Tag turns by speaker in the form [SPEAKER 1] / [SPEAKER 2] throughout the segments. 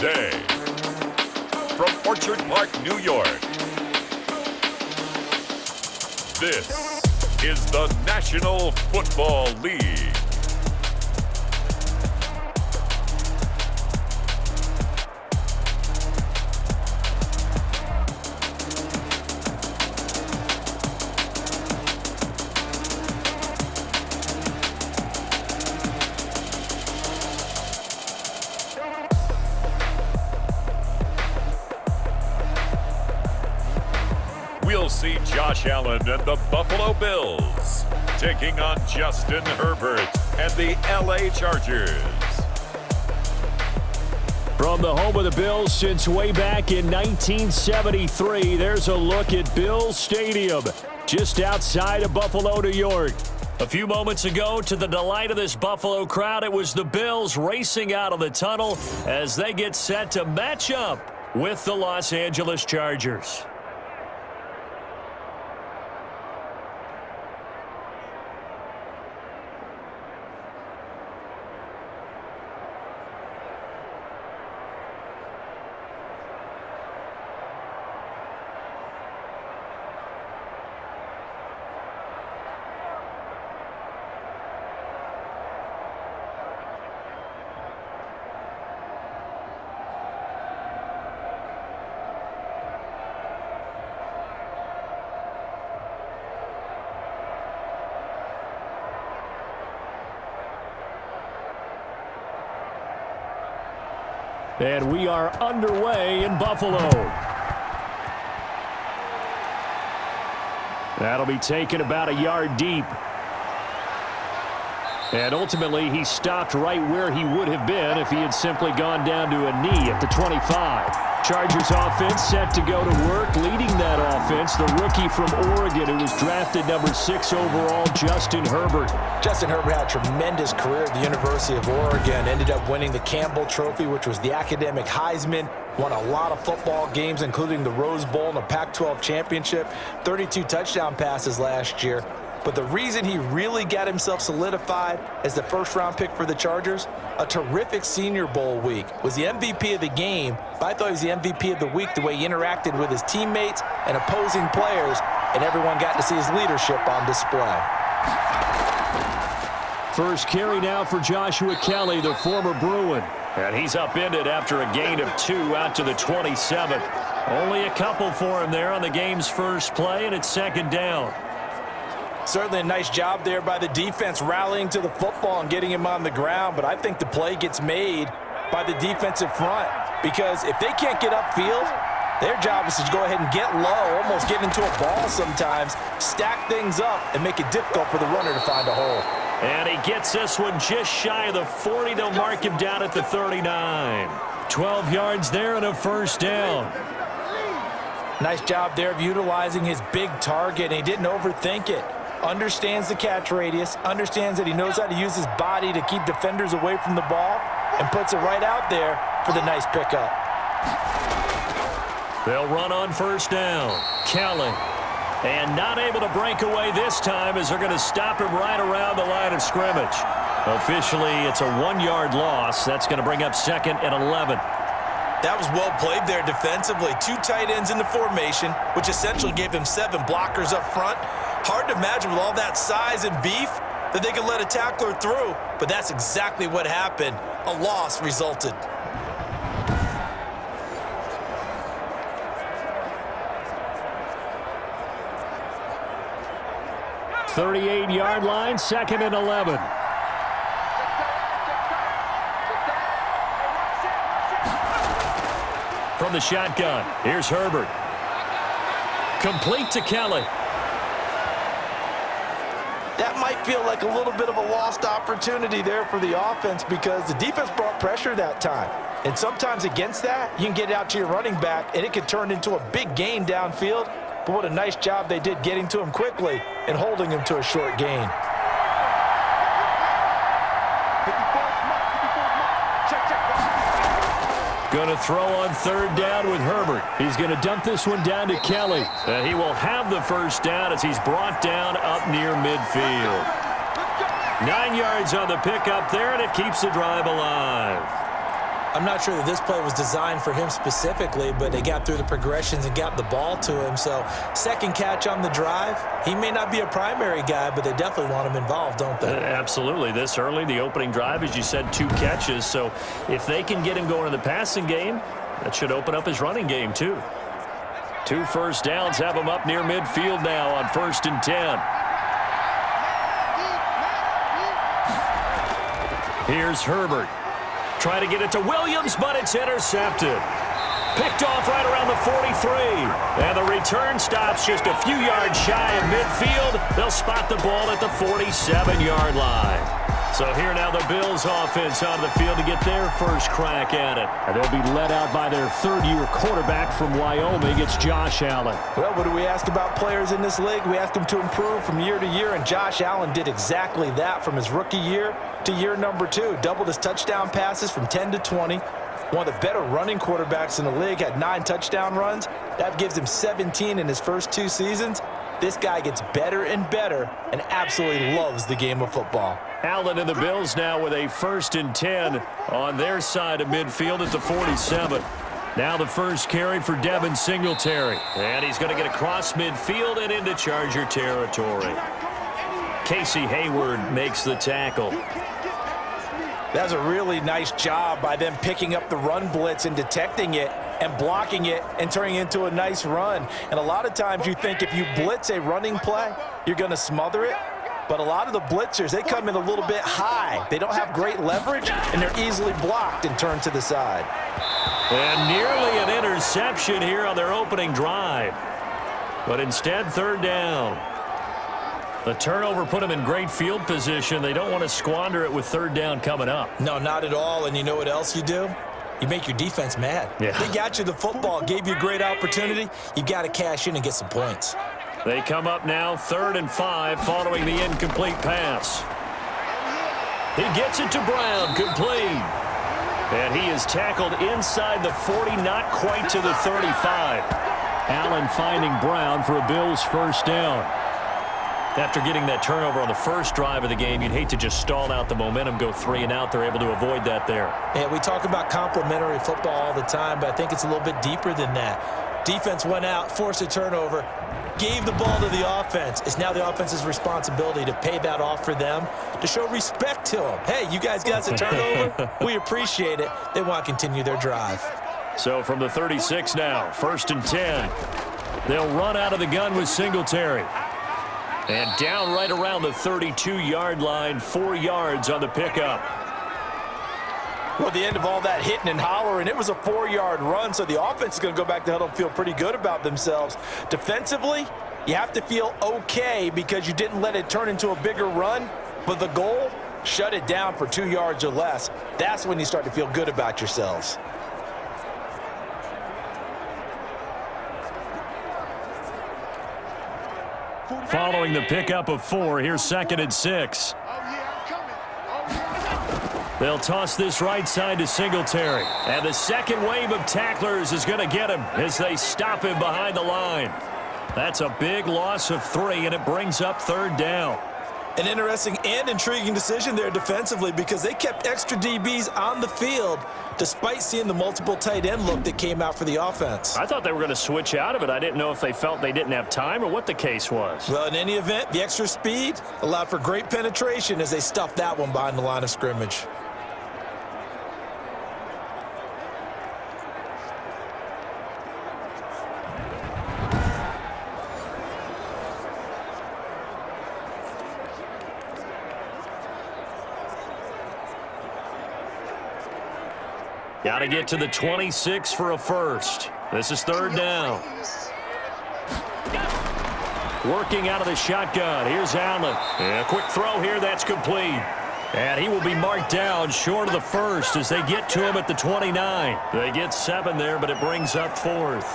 [SPEAKER 1] Today, from Orchard Park, New York, this is the National Football League. We'll see Josh Allen and the Buffalo Bills taking on Justin Herbert and the LA Chargers.
[SPEAKER 2] From the home of the Bills since way back in 1973, there's a look at Bills Stadium, just outside of Buffalo, New York. A few moments ago, to the delight of this Buffalo crowd, it was the Bills racing out of the tunnel as they get set to match up with the Los Angeles Chargers. And we are underway in Buffalo. That'll be taken about a yard deep. And ultimately, he stopped right where he would have been if he had simply gone down to a knee at the 25. Chargers offense set to go to work. Leading that offense, the rookie from Oregon who was drafted number 6 overall, Justin Herbert.
[SPEAKER 3] Justin Herbert had a tremendous career at the University of Oregon. Ended up winning the Campbell Trophy, which was the academic Heisman. Won a lot of football games, including the Rose Bowl and a Pac-12 championship. 32 touchdown passes last year. But the reason he really got himself solidified as the first-round pick for the Chargers, a terrific Senior Bowl week. Was the MVP of the game, but I thought he was the MVP of the week the way he interacted with his teammates and opposing players, and everyone got to see his leadership on display.
[SPEAKER 2] First carry now for Joshua Kelly, the former Bruin. And he's upended after a gain of 2 out to the 27. Only a couple for him there on the game's first play, and it's second down.
[SPEAKER 3] Certainly a nice job there by the defense rallying to the football and getting him on the ground, but I think the play gets made by the defensive front because if they can't get upfield, their job is to go ahead and get low, almost get into a ball sometimes, stack things up, and make it difficult for the runner to find a hole.
[SPEAKER 2] And he gets this one just shy of the 40. They'll mark him down at the 39. 12 yards there and a first down.
[SPEAKER 3] Nice job there of utilizing his big target, and he didn't overthink it. Understands the catch radius, understands that he knows how to use his body to keep defenders away from the ball, and puts it right out there for the nice pickup.
[SPEAKER 2] They'll run on first down. Kelly. And not able to break away this time as they're going to stop him right around the line of scrimmage. Officially, it's a 1-yard loss. That's going to bring up second and 11.
[SPEAKER 3] That was well played there defensively. 2 tight ends in the formation, which essentially gave them 7 blockers up front. Hard to imagine with all that size and beef that they could let a tackler through, but that's exactly what happened. A loss resulted.
[SPEAKER 2] .38-yard line, second and 11. From the shotgun, here's Herbert. Complete to Kelly.
[SPEAKER 3] That might feel like a little bit of a lost opportunity there for the offense because the defense brought pressure that time. And sometimes against that, you can get it out to your running back, and it could turn into a big gain downfield. But what a nice job they did getting to him quickly and holding him to a short gain.
[SPEAKER 2] Going to throw on third down with Herbert. He's going to dump this one down to Kelly. He will have the first down as he's brought down up near midfield. 9 yards on the pickup there, and it keeps the drive alive.
[SPEAKER 3] I'm not sure that this play was designed for him specifically, but they got through the progressions and got the ball to him. So second catch on the drive. He may not be a primary guy, but they definitely want him involved, don't they?
[SPEAKER 2] Absolutely. This early, the opening drive, as you said, 2 catches. So if they can get him going in the passing game, that should open up his running game too. 2 first downs have him up near midfield now on 1st and 10. Here's Herbert. Trying to get it to Williams, but it's intercepted. Picked off right around the 43. And the return stops just a few yards shy of midfield. They'll spot the ball at the 47-yard line. So here now the Bills offense on the field to get their first crack at it. And they'll be led out by their third-year quarterback from Wyoming. It's Josh Allen.
[SPEAKER 3] Well, what do we ask about players in this league? We ask them to improve from year to year, and Josh Allen did exactly that from his rookie year to year number 2. Doubled his touchdown passes from 10 to 20. One of the better running quarterbacks in the league, had 9 touchdown runs. That gives him 17 in his first 2 seasons. This guy gets better and better and absolutely loves the game of football.
[SPEAKER 2] Allen and the Bills now with a 1st and 10 on their side of midfield at the 47. Now the first carry for Devin Singletary. And he's going to get across midfield and into Charger territory. Casey Hayward makes the tackle.
[SPEAKER 3] That's a really nice job by them picking up the run blitz and detecting it and blocking it and turning it into a nice run. And a lot of times you think if you blitz a running play, you're going to smother it. But a lot of the blitzers, they come in a little bit high. They don't have great leverage, and they're easily blocked and turned to the side.
[SPEAKER 2] And nearly an interception here on their opening drive. But instead, 3rd down. The turnover put them in great field position. They don't want to squander it with 3rd down coming up.
[SPEAKER 3] No, not at all. And you know what else you do? You make your defense mad.
[SPEAKER 2] Yeah.
[SPEAKER 3] They got you the football, gave you a great opportunity. You got to cash in and get some points.
[SPEAKER 2] They come up now 3rd and 5 following the incomplete pass. He gets it to Brown, complete. And he is tackled inside the 40, not quite to the 35. Allen finding Brown for a Bills 1st down. After getting that turnover on the first drive of the game, you'd hate to just stall out the momentum, go 3 and out. They're able to avoid that there.
[SPEAKER 3] Yeah, we talk about complementary football all the time, but I think it's a little bit deeper than that. Defense went out, forced a turnover, gave the ball to the offense. It's now the offense's responsibility to pay that off for them, to show respect to them. Hey, you guys got us a turnover. We appreciate it. They want to continue their drive.
[SPEAKER 2] So from the 36 now, 1st and 10. They'll run out of the gun with Singletary. And down right around the 32-yard line, 4 yards on the pickup.
[SPEAKER 3] Well, at the end of all that hitting and hollering, it was a 4-yard run, so the offense is going to go back to huddle and feel pretty good about themselves. Defensively, you have to feel okay because you didn't let it turn into a bigger run, but the goal, shut it down for 2 yards or less. That's when you start to feel good about yourselves.
[SPEAKER 2] Following the pickup of 4, here's 2nd and 6. They'll toss this right side to Singletary. And the second wave of tacklers is going to get him as they stop him behind the line. That's a big loss of 3, and it brings up 3rd down.
[SPEAKER 3] An interesting and intriguing decision there defensively because they kept extra DBs on the field despite seeing the multiple tight end look that came out for the offense.
[SPEAKER 2] I thought they were going to switch out of it. I didn't know if they felt they didn't have time or what the case was.
[SPEAKER 3] Well, in any event, the extra speed allowed for great penetration as they stuffed that one behind the line of scrimmage.
[SPEAKER 2] Got to get to the 26 for a first. This is 3rd down. Working out of the shotgun. Here's Allen. And a quick throw here. That's complete. And he will be marked down short of the first as they get to him at the 29. They get 7 there, but it brings up 4th.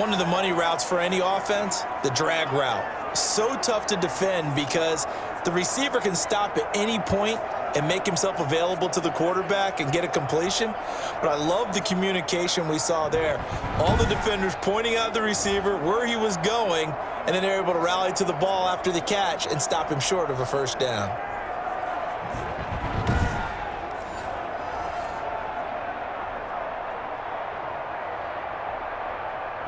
[SPEAKER 3] One of the money routes for any offense, the drag route. So tough to defend because the receiver can stop at any point and make himself available to the quarterback and get a completion. But I love the communication we saw there. All the defenders pointing out the receiver, where he was going, and then they're able to rally to the ball after the catch and stop him short of a 1st down.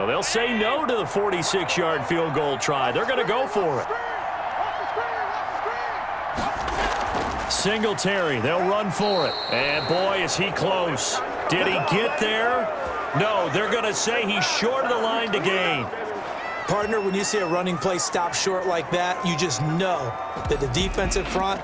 [SPEAKER 2] Well, they'll say no to the 46-yard field goal try. They're going to go for it. Singletary, they'll run for it. And boy, is he close. Did he get there? No, they're going to say he's short of the line to gain.
[SPEAKER 3] Partner, when you see a running play stop short like that, you just know that the defensive front,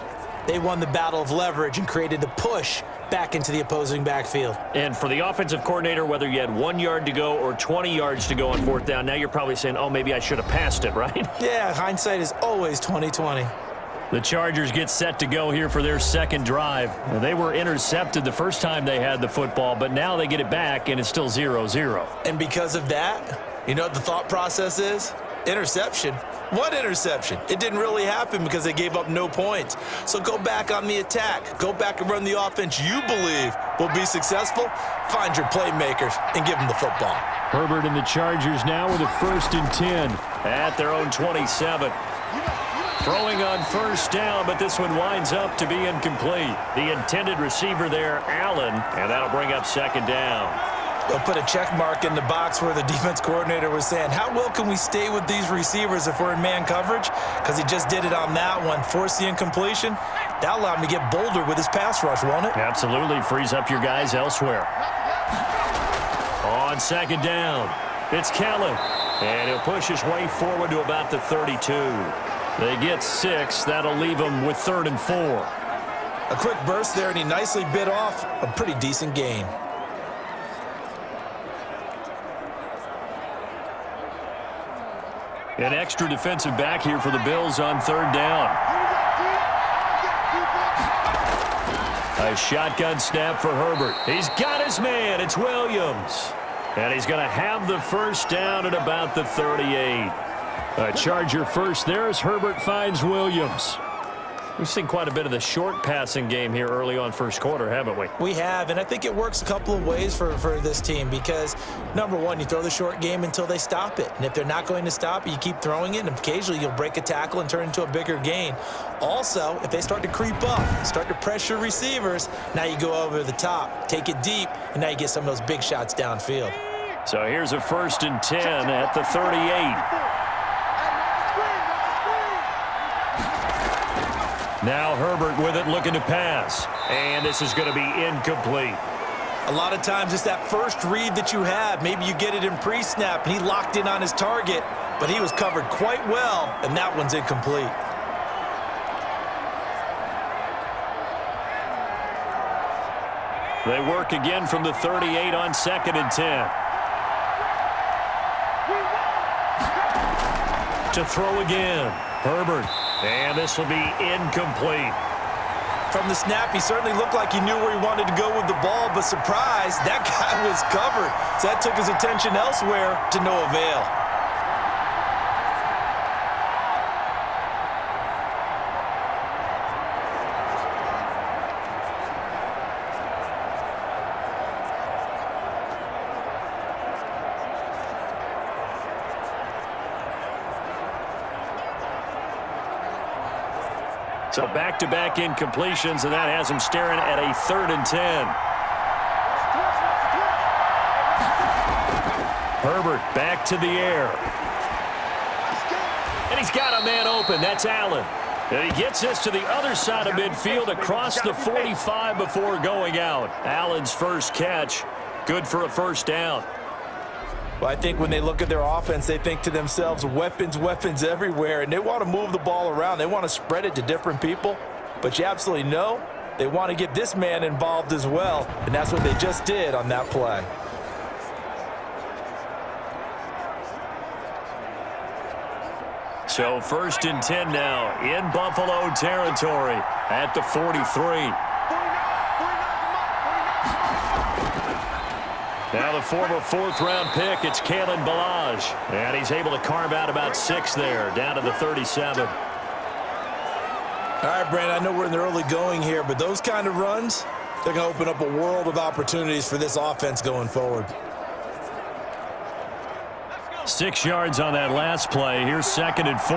[SPEAKER 3] they won the battle of leverage and created the push back into the opposing backfield.
[SPEAKER 2] And for the offensive coordinator, whether you had 1 yard to go or 20 yards to go on fourth down, now you're probably saying, oh, maybe I should have passed it, right?
[SPEAKER 3] Yeah, hindsight is always 20/20.
[SPEAKER 2] The Chargers get set to go here for their second drive. They were intercepted the first time they had the football, but now they get it back, and it's still 0-0.
[SPEAKER 3] And because of that, you know what the thought process is? Interception. What interception? It didn't really happen because they gave up no points. So go back on the attack. Go back and run the offense you believe will be successful. Find your playmakers and give them the football.
[SPEAKER 2] Herbert and the Chargers now with a 1st and 10 at their own 27. Throwing on first down, but this one winds up to be incomplete. The intended receiver there, Allen, and that'll bring up second down.
[SPEAKER 3] They'll put a check mark in the box where the defense coordinator was saying, how well can we stay with these receivers if we're in man coverage? Because he just did it on that one, forced the incompletion. That allowed him to get bolder with his pass rush, won't it?
[SPEAKER 2] Absolutely, frees up your guys elsewhere. On second down, it's Kellen, and he'll push his way forward to about the 32. They get 6. That'll leave them with 3rd and 4.
[SPEAKER 3] A quick burst there, and he nicely bit off a pretty decent gain.
[SPEAKER 2] An extra defensive back here for the Bills on 3rd down. A shotgun snap for Herbert. He's got his man. It's Williams. And he's going to have the first down at about the 38. A Charger first there as Herbert finds Williams. We've seen quite a bit of the short passing game here early on first quarter, haven't we?
[SPEAKER 3] We have, and I think it works a couple of ways for this team because, number one, you throw the short game until they stop it. And if they're not going to stop it, you keep throwing it, and occasionally you'll break a tackle and turn into a bigger gain. Also, if they start to creep up, start to pressure receivers, now you go over the top, take it deep, and now you get some of those big shots downfield.
[SPEAKER 2] So here's a 1st and 10 at the 38. Now Herbert with it, looking to pass. And this is going to be incomplete.
[SPEAKER 3] A lot of times it's that first read that you have. Maybe you get it in pre-snap, and he locked in on his target, but he was covered quite well, and that one's incomplete.
[SPEAKER 2] They work again from the 38 on 2nd and 10. To throw again. Herbert. And this will be incomplete.
[SPEAKER 3] From the snap, he certainly looked like he knew where he wanted to go with the ball, but surprise, that guy was covered. So that took his attention elsewhere to no avail.
[SPEAKER 2] So back-to-back incompletions, and that has him staring at a 3rd and 10. Herbert back to the air. And he's got a man open. That's Allen. And he gets this to the other side of midfield across the 45 before going out. Allen's first catch, good for a first down.
[SPEAKER 3] Well, I think when they look at their offense, they think to themselves, weapons, weapons everywhere, and they want to move the ball around. They want to spread it to different people, but you absolutely know they want to get this man involved as well, and that's what they just did on that play.
[SPEAKER 2] So 1st and 10 now in Buffalo territory at the 43. Now the former 4th-round pick, it's Kalen Ballage. And he's able to carve out about 6 there, down to the 37.
[SPEAKER 3] All right, Brandon, I know we're in the early going here, but those kind of runs, they're going to open up a world of opportunities for this offense going forward.
[SPEAKER 2] 6 yards on that last play. Here's 2nd and 4.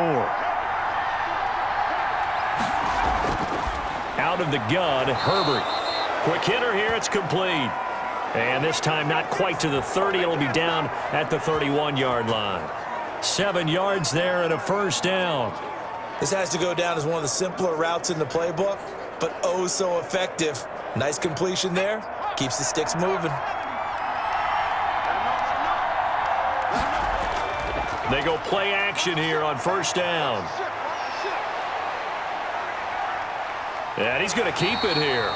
[SPEAKER 2] Out of the gun, Herbert. Quick hitter here, it's complete. And this time not quite to the 30. It'll be down at the 31-yard line. 7 yards there and a first down.
[SPEAKER 3] This has to go down as one of the simpler routes in the playbook, but oh so effective. Nice completion there. Keeps the sticks moving.
[SPEAKER 2] They go play action here on first down. And he's going to keep it here.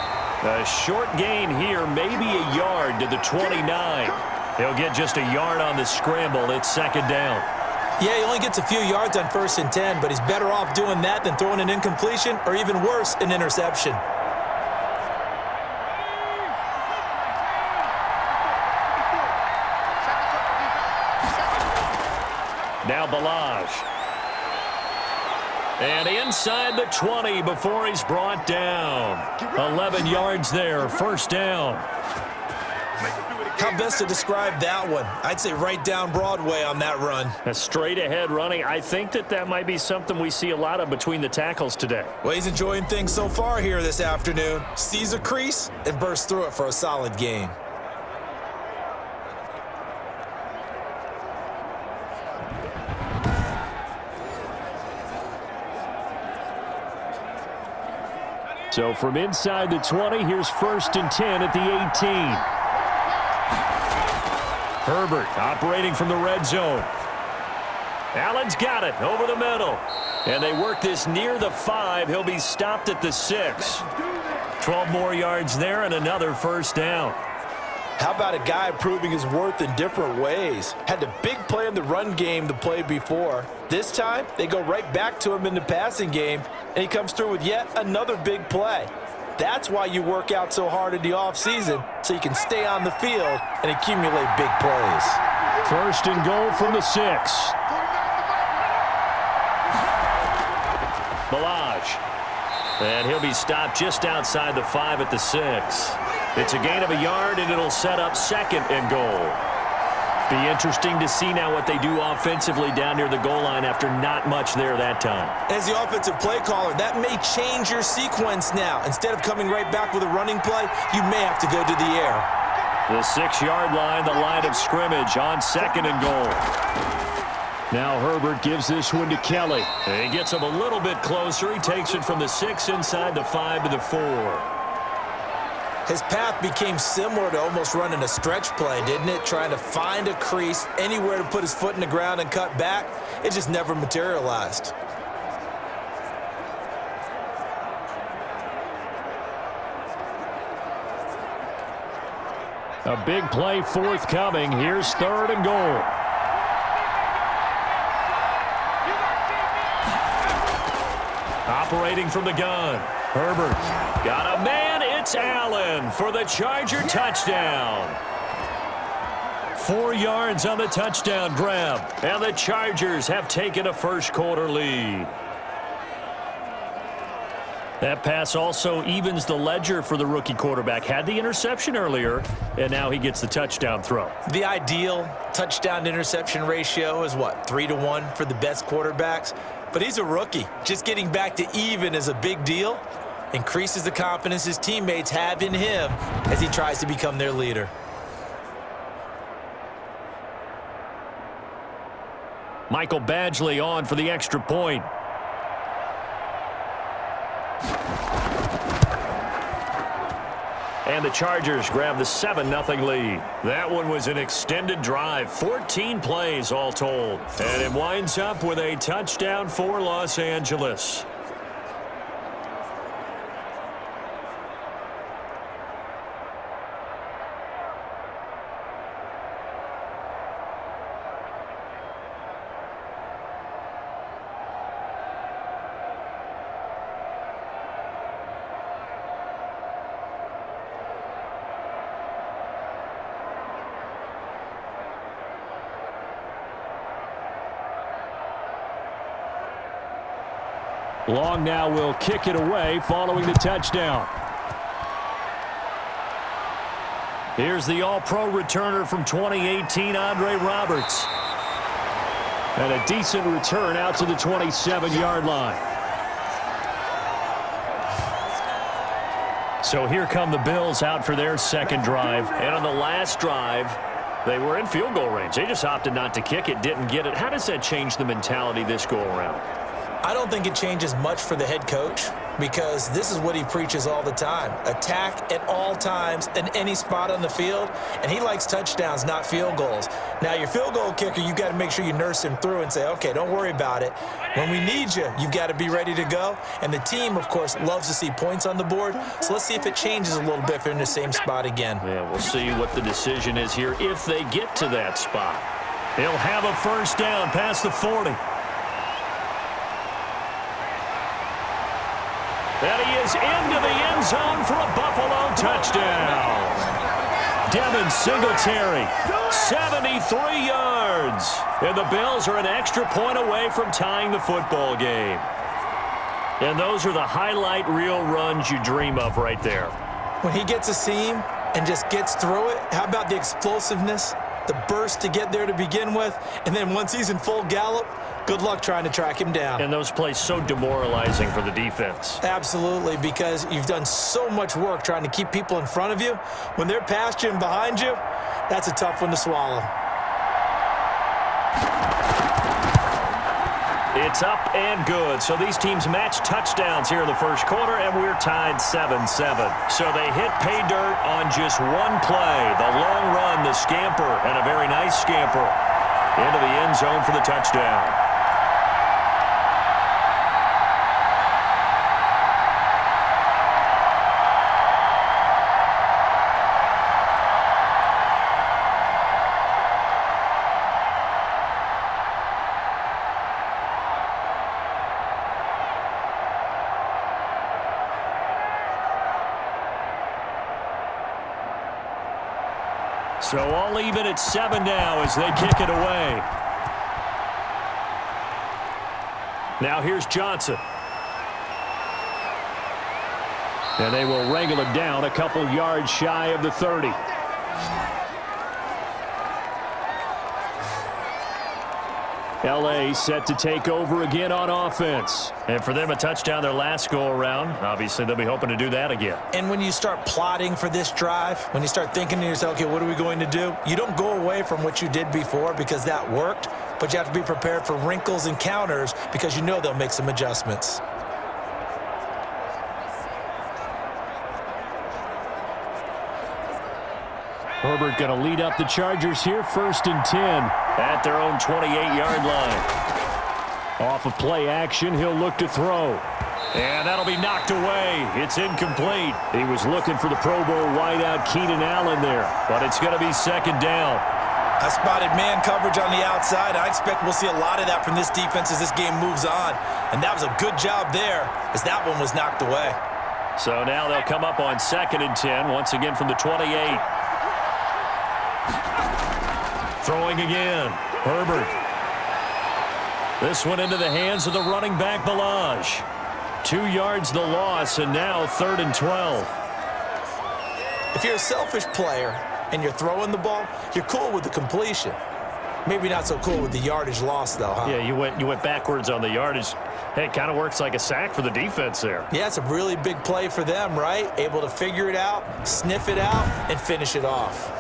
[SPEAKER 2] A short gain here, maybe a yard to the 29. He'll get just a yard on the scramble. It's second down.
[SPEAKER 3] Yeah, he only gets a few yards on 1st and 10, but he's better off doing that than throwing an incompletion or even worse, an interception.
[SPEAKER 2] Now Balazs. And inside the 20 before he's brought down. 11 yards there, first down.
[SPEAKER 3] How best to describe that one? I'd say right down Broadway on that run.
[SPEAKER 2] A straight-ahead running. I think that might be something we see a lot of between the tackles today.
[SPEAKER 3] Well, he's enjoying things so far here this afternoon. Sees a crease and bursts through it for a solid gain.
[SPEAKER 2] So from inside the 20, here's 1st and 10 at the 18. Herbert operating from the red zone. Allen's got it over the middle. And they work this near the 5. He'll be stopped at the 6. 12 more yards there and another first down.
[SPEAKER 3] How about a guy proving his worth in different ways? Had the big play in the run game the play before. This time, they go right back to him in the passing game, and he comes through with yet another big play. That's why you work out so hard in the offseason, so you can stay on the field and accumulate big plays.
[SPEAKER 2] First and goal from the 6. Balazs. And he'll be stopped just outside the 5 at the 6. It's a gain of a yard, and it'll set up 2nd and goal. Be interesting to see now what they do offensively down near the goal line after not much there that time.
[SPEAKER 3] As the offensive play caller, that may change your sequence now. Instead of coming right back with a running play, you may have to go to the air.
[SPEAKER 2] The 6-yard line, the line of scrimmage on 2nd and goal. Now Herbert gives this one to Kelly. He gets him a little bit closer. He takes it from the 6 inside the 5 to the 4.
[SPEAKER 3] His path became similar to almost running a stretch play, didn't it? Trying to find a crease, anywhere to put his foot in the ground and cut back. It just never materialized.
[SPEAKER 2] A big play forthcoming. Here's 3rd and goal. Operating from the gun. Herbert got a man. It's Allen for the Charger touchdown. 4 yards on the touchdown grab. And the Chargers have taken a first-quarter lead. That pass also evens the ledger for the rookie quarterback. Had the interception earlier, and now he gets the touchdown throw.
[SPEAKER 3] The ideal touchdown-interception ratio is, what, 3-to-1 for the best quarterbacks? But he's a rookie. Just getting back to even is a big deal. Increases the confidence his teammates have in him as he tries to become their leader.
[SPEAKER 2] Michael Badgley on for the extra point. And the Chargers grab the 7-0 lead. That one was an extended drive, 14 plays all told. And it winds up with a touchdown for Los Angeles. Long now will kick it away following the touchdown. Here's the All-Pro returner from 2018, Andre Roberts. And a decent return out to the 27-yard line. So here come the Bills out for their second drive. And on the last drive, they were in field goal range. They just opted not to kick it, didn't get it. How does that change the mentality this go-around?
[SPEAKER 3] I don't think it changes much for the head coach because this is what he preaches all the time. Attack at all times in any spot on the field, and he likes touchdowns, not field goals. Now, your field goal kicker, you got to make sure you nurse him through and say, okay, don't worry about it. When we need you, you've got to be ready to go. And the team, of course, loves to see points on the board. So let's see if it changes a little bit if they're in the same spot again.
[SPEAKER 2] Yeah, we'll see what the decision is here if they get to that spot. He'll have a first down past the 40. And he is into the end zone for a Buffalo touchdown. Devin Singletary, 73 yards. And the Bills are an extra point away from tying the football game. And those are the highlight reel runs you dream of right there.
[SPEAKER 3] When he gets a seam and just gets through it, how about the explosiveness, the burst to get there to begin with, and then once he's in full gallop, good luck trying to track him down.
[SPEAKER 2] And those plays so demoralizing for the defense.
[SPEAKER 3] Absolutely, because you've done so much work trying to keep people in front of you. When they're past you and behind you, that's a tough one to swallow.
[SPEAKER 2] It's up and good. So these teams match touchdowns here in the first quarter, and we're tied 7-7. So they hit pay dirt on just one play. The long run, the scamper, and a very nice scamper into the end zone for the touchdown. So all even at 7 now as they kick it away. Now here's Johnson. And they will wrangle it down a couple yards shy of the 30. L.A. set to take over again on offense. And for them, a touchdown their last go-around. Obviously, they'll be hoping to do that again.
[SPEAKER 3] And when you start plotting for this drive, when you start thinking to yourself, okay, what are we going to do? You don't go away from what you did before because that worked, but you have to be prepared for wrinkles and counters because you know they'll make some adjustments.
[SPEAKER 2] Herbert going to lead up the Chargers here, 1st and 10 at their own 28-yard line. Off of play action, he'll look to throw. And that'll be knocked away. It's incomplete. He was looking for the Pro Bowl wideout Keenan Allen there, but it's going to be 2nd down.
[SPEAKER 3] I spotted man coverage on the outside. I expect we'll see a lot of that from this defense as this game moves on. And that was a good job there as that one was knocked away.
[SPEAKER 2] So now they'll come up on 2nd and 10, once again from the 28. Throwing again, Herbert. This one into the hands of the running back, Balaj. 2 yards the loss, and now 3rd and 12.
[SPEAKER 3] If you're a selfish player and you're throwing the ball, you're cool with the completion. Maybe not so cool with the yardage loss, though, huh?
[SPEAKER 2] Yeah, you went backwards on the yardage. Hey, it kind of works like a sack for the defense there.
[SPEAKER 3] Yeah, it's a really big play for them, right? Able to figure it out, sniff it out, and finish it off.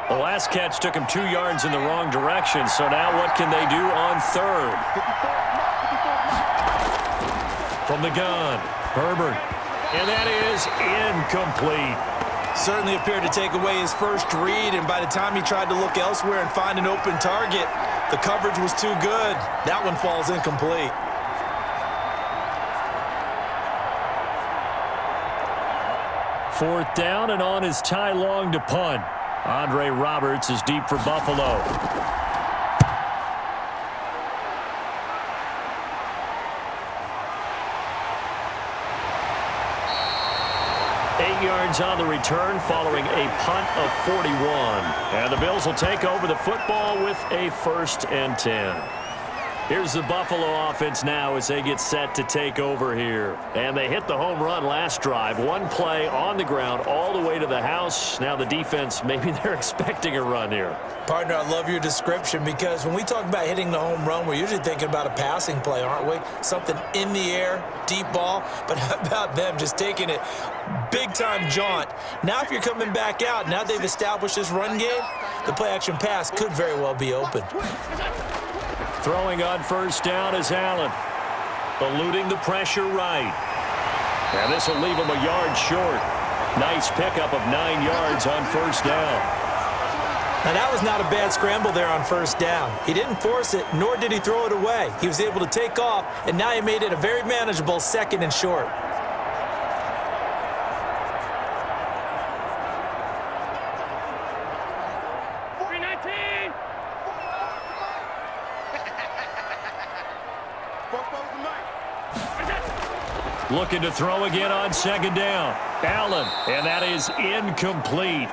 [SPEAKER 2] The last catch took him 2 yards in the wrong direction, so now what can they do on 3rd? From the gun, Herbert. And that is incomplete.
[SPEAKER 3] Certainly appeared to take away his first read, and by the time he tried to look elsewhere and find an open target, the coverage was too good. That one falls incomplete.
[SPEAKER 2] Fourth down, and on is Ty Long to punt. Andre Roberts is deep for Buffalo. Yards on the return following a punt of 41. And the Bills will take over the football with a 1st and 10. Here's the Buffalo offense now as they get set to take over here. And they hit the home run last drive. One play on the ground all the way to the house. Now the defense, maybe they're expecting a run here.
[SPEAKER 3] Partner, I love your description because when we talk about hitting the home run, we're usually thinking about a passing play, aren't we? Something in the air, deep ball. But how about them just taking it big-time jaunt? Now if you're coming back out, now they've established this run game, the play-action pass could very well be open.
[SPEAKER 2] Throwing on first down is Allen. Eluding the pressure right. And this will leave him a yard short. Nice pickup of 9 yards on first down.
[SPEAKER 3] Now that was not a bad scramble there on first down. He didn't force it, nor did he throw it away. He was able to take off, and now he made it a very manageable 2nd and short.
[SPEAKER 2] Looking to throw again on 2nd down. Allen, and that is incomplete.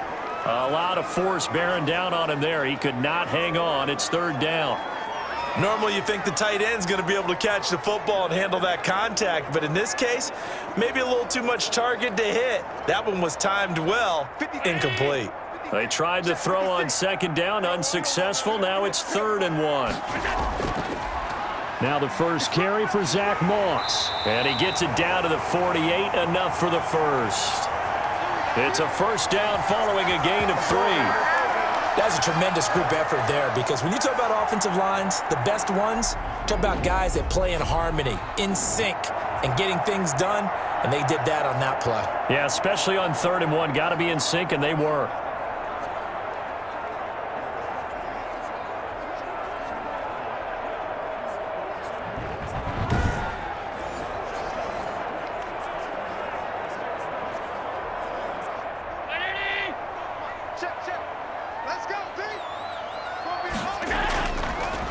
[SPEAKER 2] A lot of force bearing down on him there. He could not hang on. It's 3rd down.
[SPEAKER 3] Normally you think the tight end's going to be able to catch the football and handle that contact, but in this case, maybe a little too much target to hit. That one was timed well. Incomplete.
[SPEAKER 2] They tried to throw on 2nd down, unsuccessful. Now it's 3rd and 1. Now the first carry for Zach Moss. And he gets it down to the 48, enough for the first. It's a first down following a gain of 3.
[SPEAKER 3] That's a tremendous group effort there because when you talk about offensive lines, the best ones, talk about guys that play in harmony, in sync, and getting things done, and they did that on that play.
[SPEAKER 2] Yeah, especially on 3rd and 1. Got to be in sync, and they were.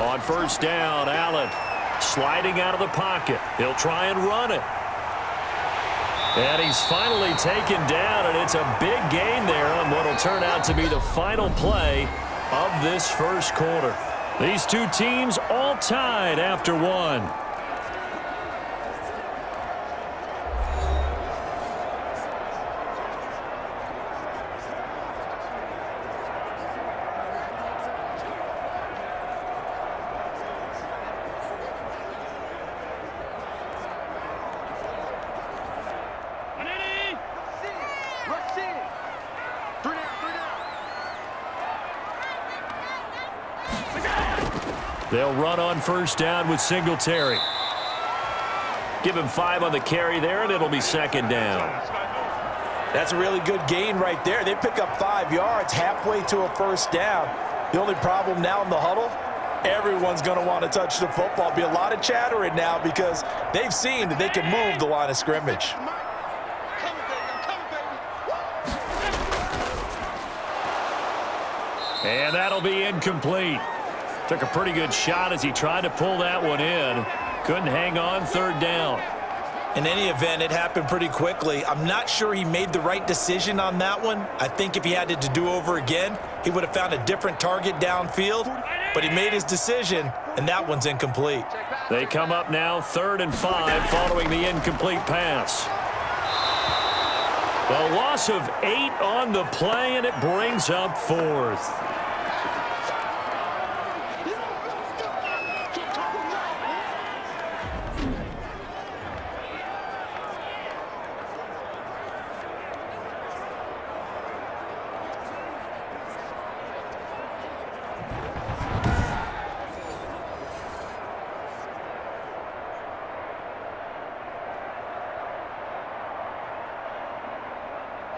[SPEAKER 2] On first down, Allen sliding out of the pocket. He'll try and run it. And he's finally taken down, and it's a big gain there on what will turn out to be the final play of this first quarter. These two teams all tied after 1. They'll run on first down with Singletary. Give him 5 on the carry there, and it'll be 2nd down.
[SPEAKER 3] That's a really good gain right there. They pick up 5 yards halfway to a first down. The only problem now in the huddle, everyone's going to want to touch the football. Be a lot of chattering now because they've seen that they can move the line of scrimmage.
[SPEAKER 2] And that'll be incomplete. Took a pretty good shot as he tried to pull that one in. Couldn't hang on 3rd down.
[SPEAKER 3] In any event, it happened pretty quickly. I'm not sure he made the right decision on that one. I think if he had it to do over again, he would have found a different target downfield. But he made his decision, and that one's incomplete.
[SPEAKER 2] They come up now 3rd and 5 following the incomplete pass. A loss of 8 on the play, and it brings up 4th.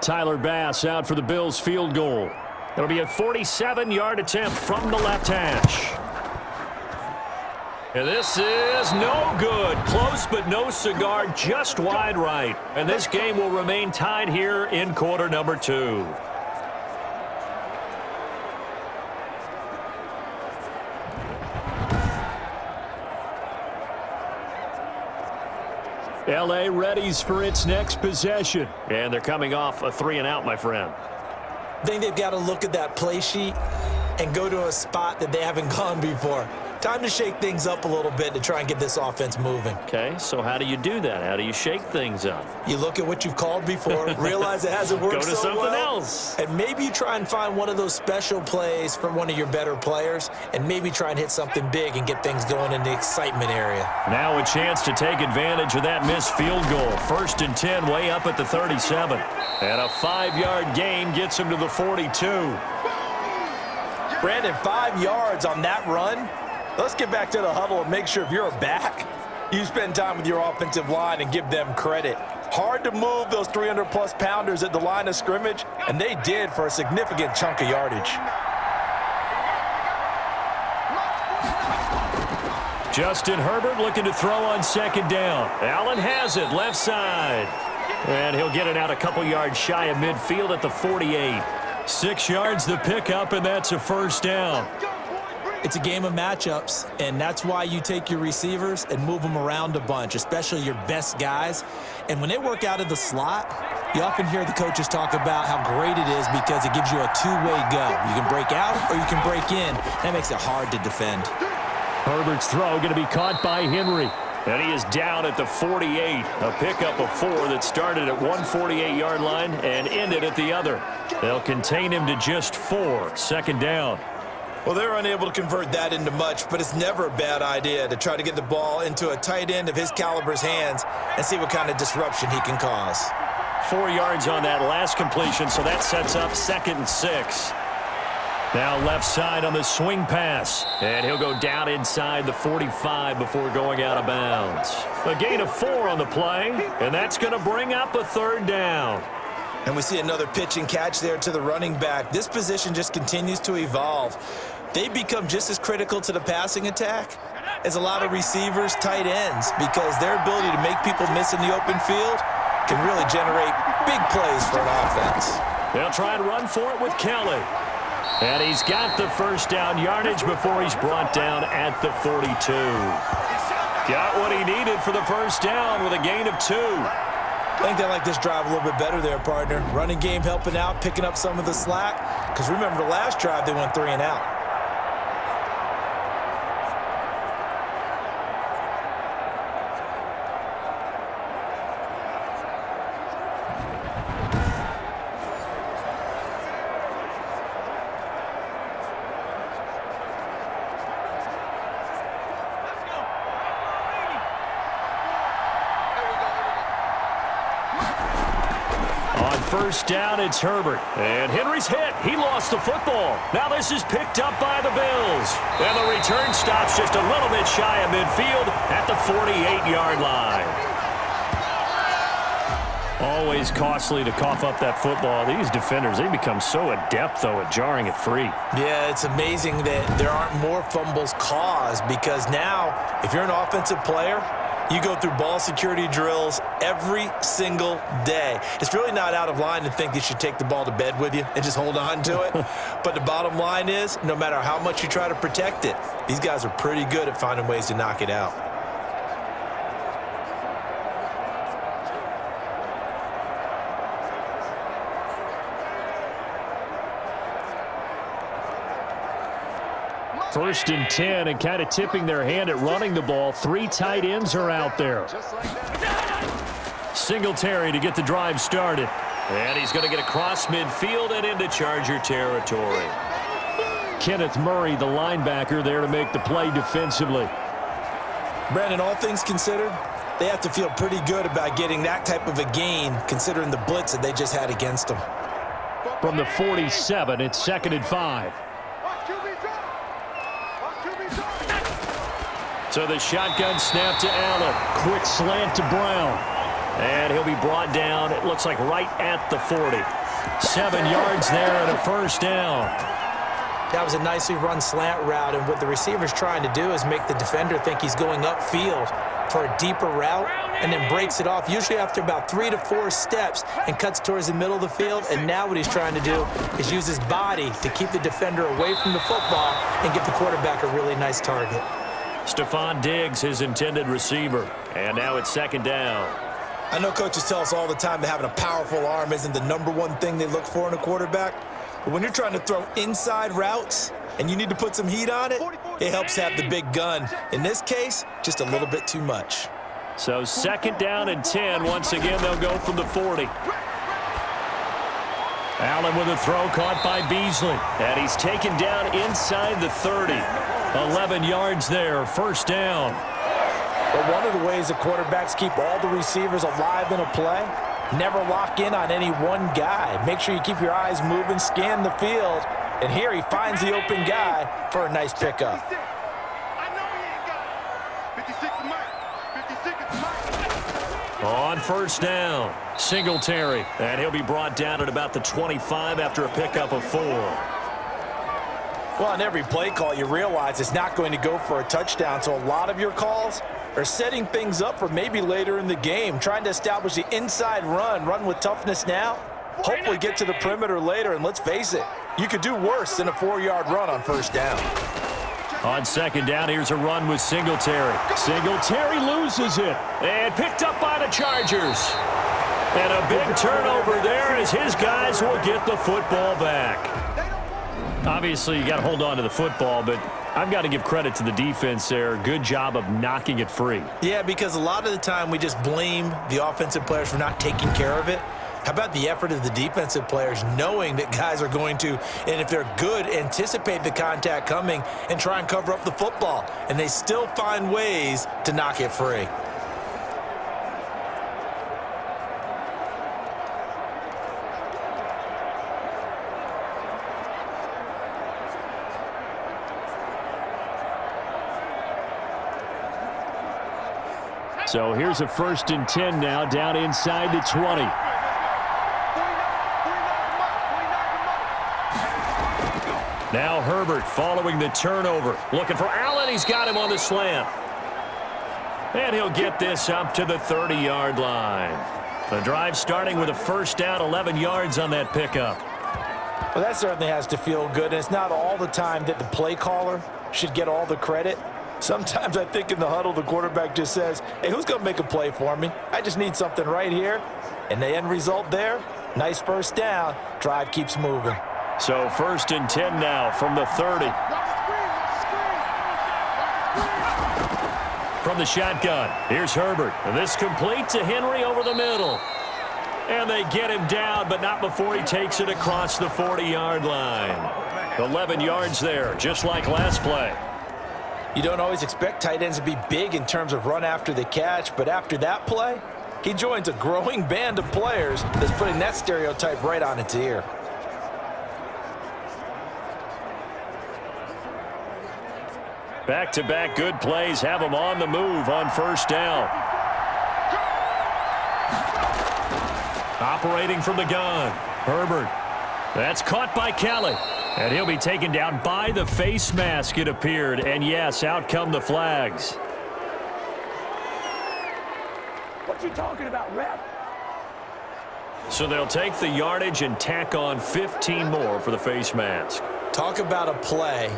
[SPEAKER 2] Tyler Bass out for the Bills field goal. It'll be a 47-yard attempt from the left hash. And this is no good. Close but no cigar, just wide right. And this game will remain tied here in quarter number 2. L.A. readies for its next possession. And they're coming off a 3-and-out, my friend.
[SPEAKER 3] I think they've got to look at that play sheet and go to a spot that they haven't gone before. Time to shake things up a little bit to try and get this offense moving.
[SPEAKER 2] Okay, so how do you do that? How do you shake things up?
[SPEAKER 3] You look at what you've called before, realize it hasn't worked
[SPEAKER 2] Go to
[SPEAKER 3] so
[SPEAKER 2] something
[SPEAKER 3] well,
[SPEAKER 2] else.
[SPEAKER 3] and maybe you try and find one of those special plays from one of your better players, and maybe try and hit something big and get things going in the excitement area.
[SPEAKER 2] Now a chance to take advantage of that missed field goal. 1st and 10, way up at the 37. And a 5-yard gain gets him to the 42.
[SPEAKER 3] Brandon, 5 yards on that run. Let's get back to the huddle and make sure if you're a back, you spend time with your offensive line and give them credit. Hard to move those 300-plus pounders at the line of scrimmage, and they did for a significant chunk of yardage.
[SPEAKER 2] Justin Herbert looking to throw on 2nd down. Allen has it, left side. And he'll get it out a couple yards shy of midfield at the 48. 6 yards the pickup, and that's a 1st down.
[SPEAKER 3] It's a game of matchups, and that's why you take your receivers and move them around a bunch, especially your best guys. And when they work out of the slot, you often hear the coaches talk about how great it is because it gives you a two-way go. You can break out or you can break in. That makes it hard to defend.
[SPEAKER 2] Herbert's throw going to be caught by Henry. And he is down at the 48. A pickup of 4 that started at one 48-yard line and ended at the other. They'll contain him to just 4. 2nd down.
[SPEAKER 3] Well, they're unable to convert that into much, but it's never a bad idea to try to get the ball into a tight end of his caliber's hands and see what kind of disruption he can cause.
[SPEAKER 2] 4 yards on that last completion, so that sets up 2nd and 6. Now left side on the swing pass, and he'll go down inside the 45 before going out of bounds. A gain of 4 on the play, and that's going to bring up a 3rd down.
[SPEAKER 3] And we see another pitch and catch there to the running back. This position just continues to evolve. They become just as critical to the passing attack as a lot of receivers, tight ends, because their ability to make people miss in the open field can really generate big plays for an offense.
[SPEAKER 2] They'll try and run for it with Kelly. And he's got the 1st down yardage before he's brought down at the 42. Got what he needed for the 1st down with a gain of 2.
[SPEAKER 3] I think they like this drive a little bit better there, partner. Running game helping out, picking up some of the slack. Because remember, the last drive, they went 3 and out.
[SPEAKER 2] On 1st down, it's Herbert. And Henry's hit. He lost the football. Now this is picked up by the Bills. And the return stops just a little bit shy of midfield at the 48-yard line. Always costly to cough up that football. These defenders, they become so adept, though, at jarring it free.
[SPEAKER 3] Yeah, it's amazing that there aren't more fumbles caused because now, if you're an offensive player, you go through ball security drills every single day. It's really not out of line to think you should take the ball to bed with you and just hold on to it. But the bottom line is, no matter how much you try to protect it, these guys are pretty good at finding ways to knock it out.
[SPEAKER 2] First and 10, and kind of tipping their hand at running the ball. 3 tight ends are out there. Singletary to get the drive started. And he's going to get across midfield and into Charger territory. Kenneth Murray, the linebacker, there to make the play defensively.
[SPEAKER 3] Brandon, all things considered, they have to feel pretty good about getting that type of a gain considering the blitz that they just had against them.
[SPEAKER 2] From the 47, it's 2nd and 5. So the shotgun snap to Allen. Quick slant to Brown. And he'll be brought down, it looks like right at the 40. 7 yards there and a 1st down.
[SPEAKER 3] That was a nicely run slant route, and what the receiver's trying to do is make the defender think he's going upfield for a deeper route and then breaks it off, usually after about 3 to 4 steps, and cuts towards the middle of the field. And now what he's trying to do is use his body to keep the defender away from the football and give the quarterback a really nice target.
[SPEAKER 2] Stephon Diggs, his intended receiver. And now it's 2nd down.
[SPEAKER 3] I know coaches tell us all the time that having a powerful arm isn't the #1 thing they look for in a quarterback. But when you're trying to throw inside routes, and you need to put some heat on it, it helps have the big gun. In this case, just a little bit too much.
[SPEAKER 2] So 2nd down and 10. Once again, they'll go from the 40. Allen with a throw caught by Beasley. And he's taken down inside the 30. 11 yards there, 1st down.
[SPEAKER 3] But one of the ways the quarterbacks keep all the receivers alive in a play, never lock in on any one guy. Make sure you keep your eyes moving, scan the field. And here he finds the open guy for a nice pickup.
[SPEAKER 2] On 1st down, Singletary. And he'll be brought down at about the 25 after a pickup of 4.
[SPEAKER 3] Well, on every play call, you realize it's not going to go for a touchdown. So a lot of your calls are setting things up for maybe later in the game, trying to establish the inside run with toughness now, hopefully get to the perimeter later. And let's face it, you could do worse than a 4-yard run on 1st down.
[SPEAKER 2] On 2nd down, here's a run with Singletary. Singletary loses it and picked up by the Chargers. And a big turnover there as his guys will get the football back. Obviously, you got to hold on to the football, but I've got to give credit to the defense there. Good job of knocking it free.
[SPEAKER 3] Yeah, because a lot of the time we just blame the offensive players for not taking care of it. How about the effort of the defensive players knowing that guys are going to, and if they're good, anticipate the contact coming and try and cover up the football. And they still find ways to knock it free.
[SPEAKER 2] So here's a 1st and 10 now, down inside the 20. Now Herbert following the turnover. Looking for Allen. He's got him on the slant. And he'll get this up to the 30-yard line. The drive starting with a 1st down, 11 yards on that pickup.
[SPEAKER 3] Well, that certainly has to feel good. And it's not all the time that the play caller should get all the credit. Sometimes I think in the huddle, the quarterback just says, hey, who's going to make a play for me? I just need something right here. And the end result there, nice 1st down. Drive keeps moving.
[SPEAKER 2] So 1st and 10 now from the 30. From the shotgun, here's Herbert. This complete to Henry over the middle. And they get him down, but not before he takes it across the 40-yard line. 11 yards there, just like last play.
[SPEAKER 3] You don't always expect tight ends to be big in terms of run after the catch, but after that play, he joins a growing band of players that's putting that stereotype right on its ear.
[SPEAKER 2] Back-to-back good plays have him on the move on 1st down. Operating from the gun, Herbert. That's caught by Kelly. And he'll be taken down by the face mask, it appeared. And yes, out come the flags.
[SPEAKER 4] What you talking about, ref?
[SPEAKER 2] So they'll take the yardage and tack on 15 more for the face mask.
[SPEAKER 3] Talk about a play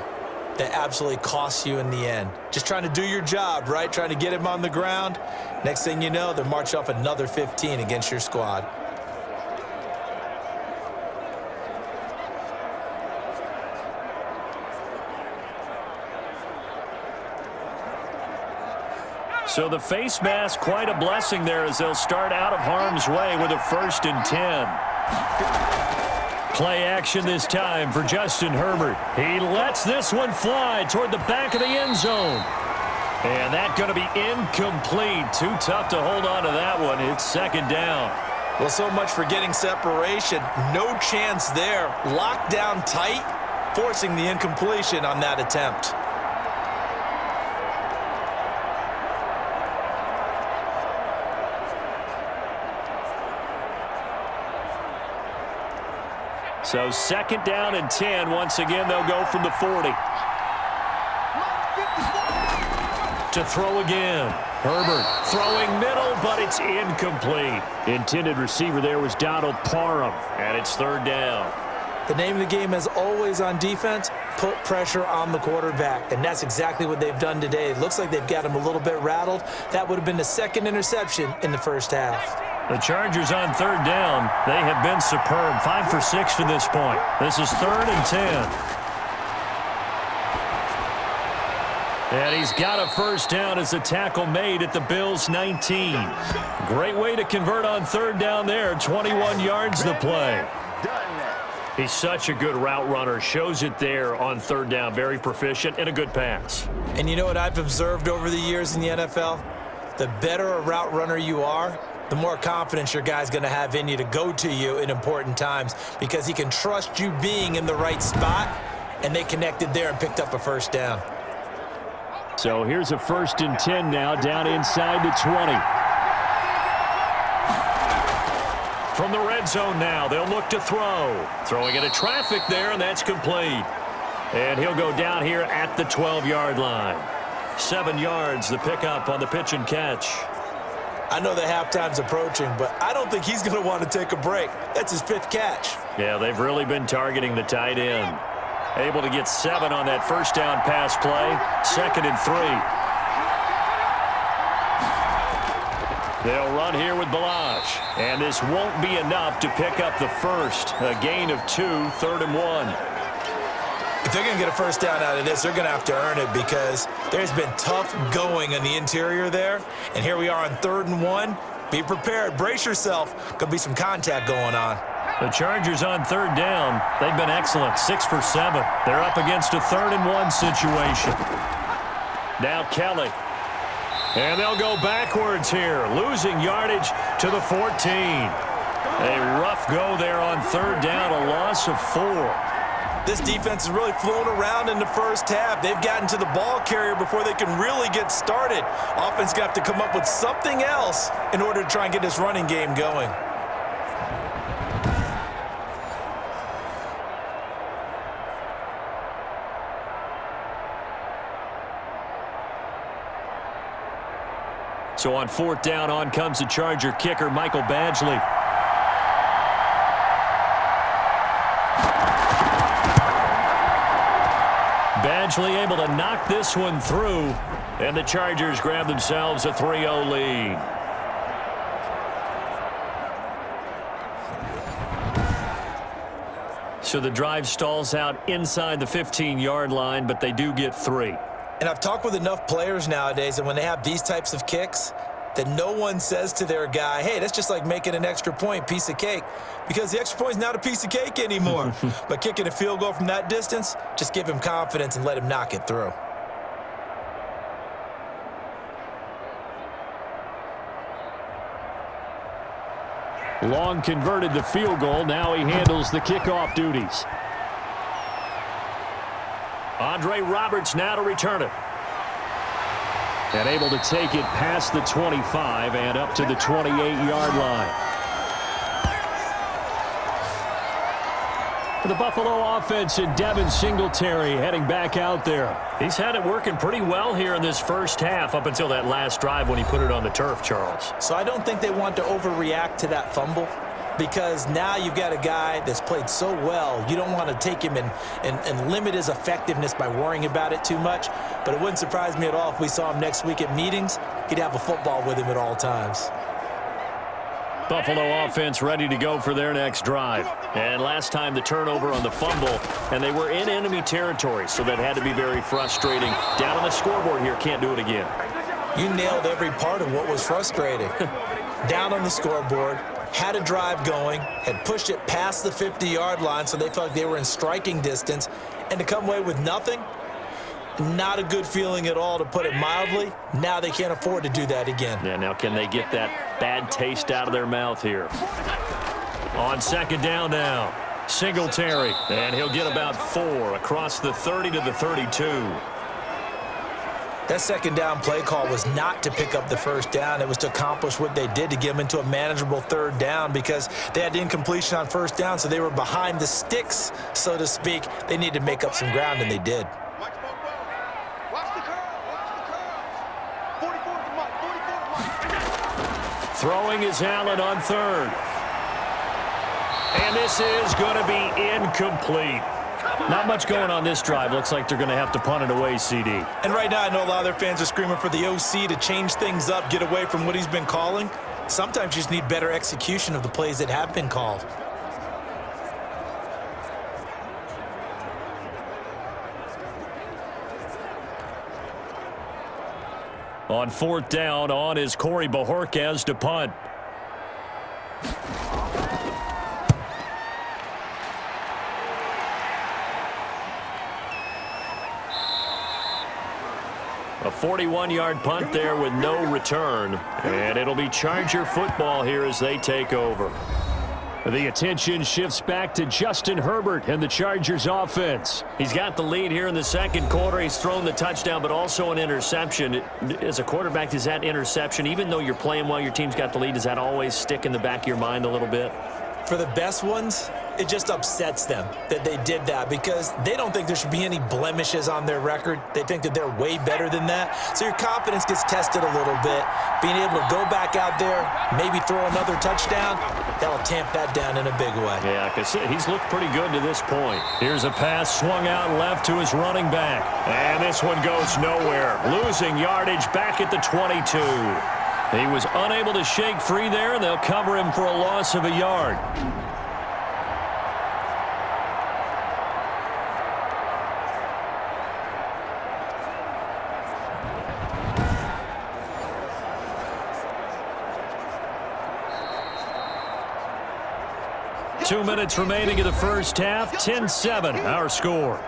[SPEAKER 3] that absolutely costs you in the end. Just trying to do your job, right? Trying to get him on the ground. Next thing you know, they're marching off another 15 against your squad.
[SPEAKER 2] So the face mask, quite a blessing there as they'll start out of harm's way with a 1st and 10. Play action this time for Justin Herbert. He lets this one fly toward the back of the end zone. And that's going to be incomplete. Too tough to hold on to that one. It's 2nd down.
[SPEAKER 3] Well, so much for getting separation. No chance there. Locked down tight, forcing the incompletion on that attempt.
[SPEAKER 2] So 2nd down and 10. Once again, they'll go from the 40. To throw again. Herbert throwing middle, but it's incomplete. Intended receiver there was Donald Parham, and it's 3rd down.
[SPEAKER 3] The name of the game, as always on defense, put pressure on the quarterback, and that's exactly what they've done today. It looks like they've got him a little bit rattled. That would have been the 2nd interception in the 1st half.
[SPEAKER 2] The Chargers on 3rd down. They have been superb. 5 for 6 to this point. This is 3rd and 10. And he's got a first down as a tackle made at the Bills' 19. Great way to convert on third down there. 21 yards the play. He's such a good route runner. Shows it there on third down. Very proficient and a good pass.
[SPEAKER 3] And you know what I've observed over the years in the NFL? The better a route runner you are, the more confidence your guy's going to have in you to go to you in important times because he can trust you being in the right spot, and they connected there and picked up a first down.
[SPEAKER 2] So here's a 1st and 10 now, down inside the 20. From the red zone now, they'll look to throw. Throwing into traffic there, and that's complete. And he'll go down here at the 12-yard line. 7 yards, the pickup on the pitch and catch.
[SPEAKER 3] I know that halftime's approaching, but I don't think he's going to want to take a break. That's his 5th catch.
[SPEAKER 2] Yeah, they've really been targeting the tight end. Able to get 7 on that first down pass play. 2nd and 3. They'll run here with Balazs. And this won't be enough to pick up the first. A gain of 2, 3rd and 1.
[SPEAKER 3] If they're going to get a first down out of this, they're going to have to earn it because there's been tough going in the interior there. And here we are on 3rd and 1. Be prepared. Brace yourself. Going to be some contact going on.
[SPEAKER 2] The Chargers on third down. They've been excellent. 6 for 7. They're up against a 3rd and 1 situation. Now Kelly. And they'll go backwards here. Losing yardage to the 14. A rough go there on third down. A loss of 4.
[SPEAKER 3] This defense is really flown around in the first half. They've gotten to the ball carrier before they can really get started. Offense got to come up with something else in order to try and get this running game going.
[SPEAKER 2] So on 4th down, on comes the Charger kicker, Michael Badgley. Badgley able to knock this one through, and the Chargers grab themselves a 3-0 lead. So the drive stalls out inside the 15-yard line, but they do get 3.
[SPEAKER 3] And I've talked with enough players nowadays that when they have these types of kicks, that no one says to their guy, hey, that's just like making an extra point, piece of cake. Because the extra point is not a piece of cake anymore. But kicking a field goal from that distance, just give him confidence and let him knock it through.
[SPEAKER 2] Long converted the field goal. Now he handles the kickoff duties. Andre Roberts now to return it. And able to take it past the 25 and up to the 28-yard line. For the Buffalo offense and Devin Singletary heading back out there. He's had it working pretty well here in this first half up until that last drive when he put it on the turf, Charles.
[SPEAKER 3] So I don't think they want to overreact to that fumble, because now you've got a guy that's played so well. You don't want to take him and limit his effectiveness by worrying about it too much. But it wouldn't surprise me at all if we saw him next week at meetings. He'd have a football with him at all times.
[SPEAKER 2] Buffalo offense ready to go for their next drive. And last time the turnover on the fumble, and they were in enemy territory, so that had to be very frustrating. Down on the scoreboard here, can't do it again.
[SPEAKER 3] You nailed every part of what was frustrating. Down on the scoreboard, had a drive going, had pushed it past the 50-yard line, so they felt like they were in striking distance, and to come away with nothing, not a good feeling at all, to put it mildly. Now they can't afford to do that again.
[SPEAKER 2] Yeah, now can they get that bad taste out of their mouth here? On 2nd down now, Singletary, and he'll get about 4 across the 30 to the 32.
[SPEAKER 3] That 2nd down play call was not to pick up the first down. It was to accomplish what they did, to get them into a manageable 3rd down, because they had incompletion on 1st down, so they were behind the sticks, so to speak. They needed to make up some ground, and they did.
[SPEAKER 2] Throwing is Allen on 3rd. And this is going to be incomplete. Not much going on this drive. Looks like they're going to have to punt it away, CD.
[SPEAKER 3] And right now, I know a lot of their fans are screaming for the OC to change things up, get away from what he's been calling. Sometimes you just need better execution of the plays that have been called.
[SPEAKER 2] On fourth down, on is Corey Bojorquez to punt. A 41-yard punt there with no return. And it'll be Charger football here as they take over. The attention shifts back to Justin Herbert and the Chargers offense. He's got the lead here in the second quarter. He's thrown the touchdown, but also an interception. As a quarterback, does that interception, even though you're playing well, your team's got the lead, does that always stick in the back of your mind a little bit?
[SPEAKER 3] For the best ones, it just upsets them that they did that because they don't think there should be any blemishes on their record. They think that they're way better than that. So your confidence gets tested a little bit. Being able to go back out there, maybe throw another touchdown, that'll tamp that down in a big way.
[SPEAKER 2] Yeah, because he's looked pretty good to this point. Here's a pass swung out left to his running back. And this one goes nowhere. Losing yardage back at the 22. He was unable to shake free there, and they'll cover him for a loss of a yard. Two minutes remaining in the first half. 10-7, our score.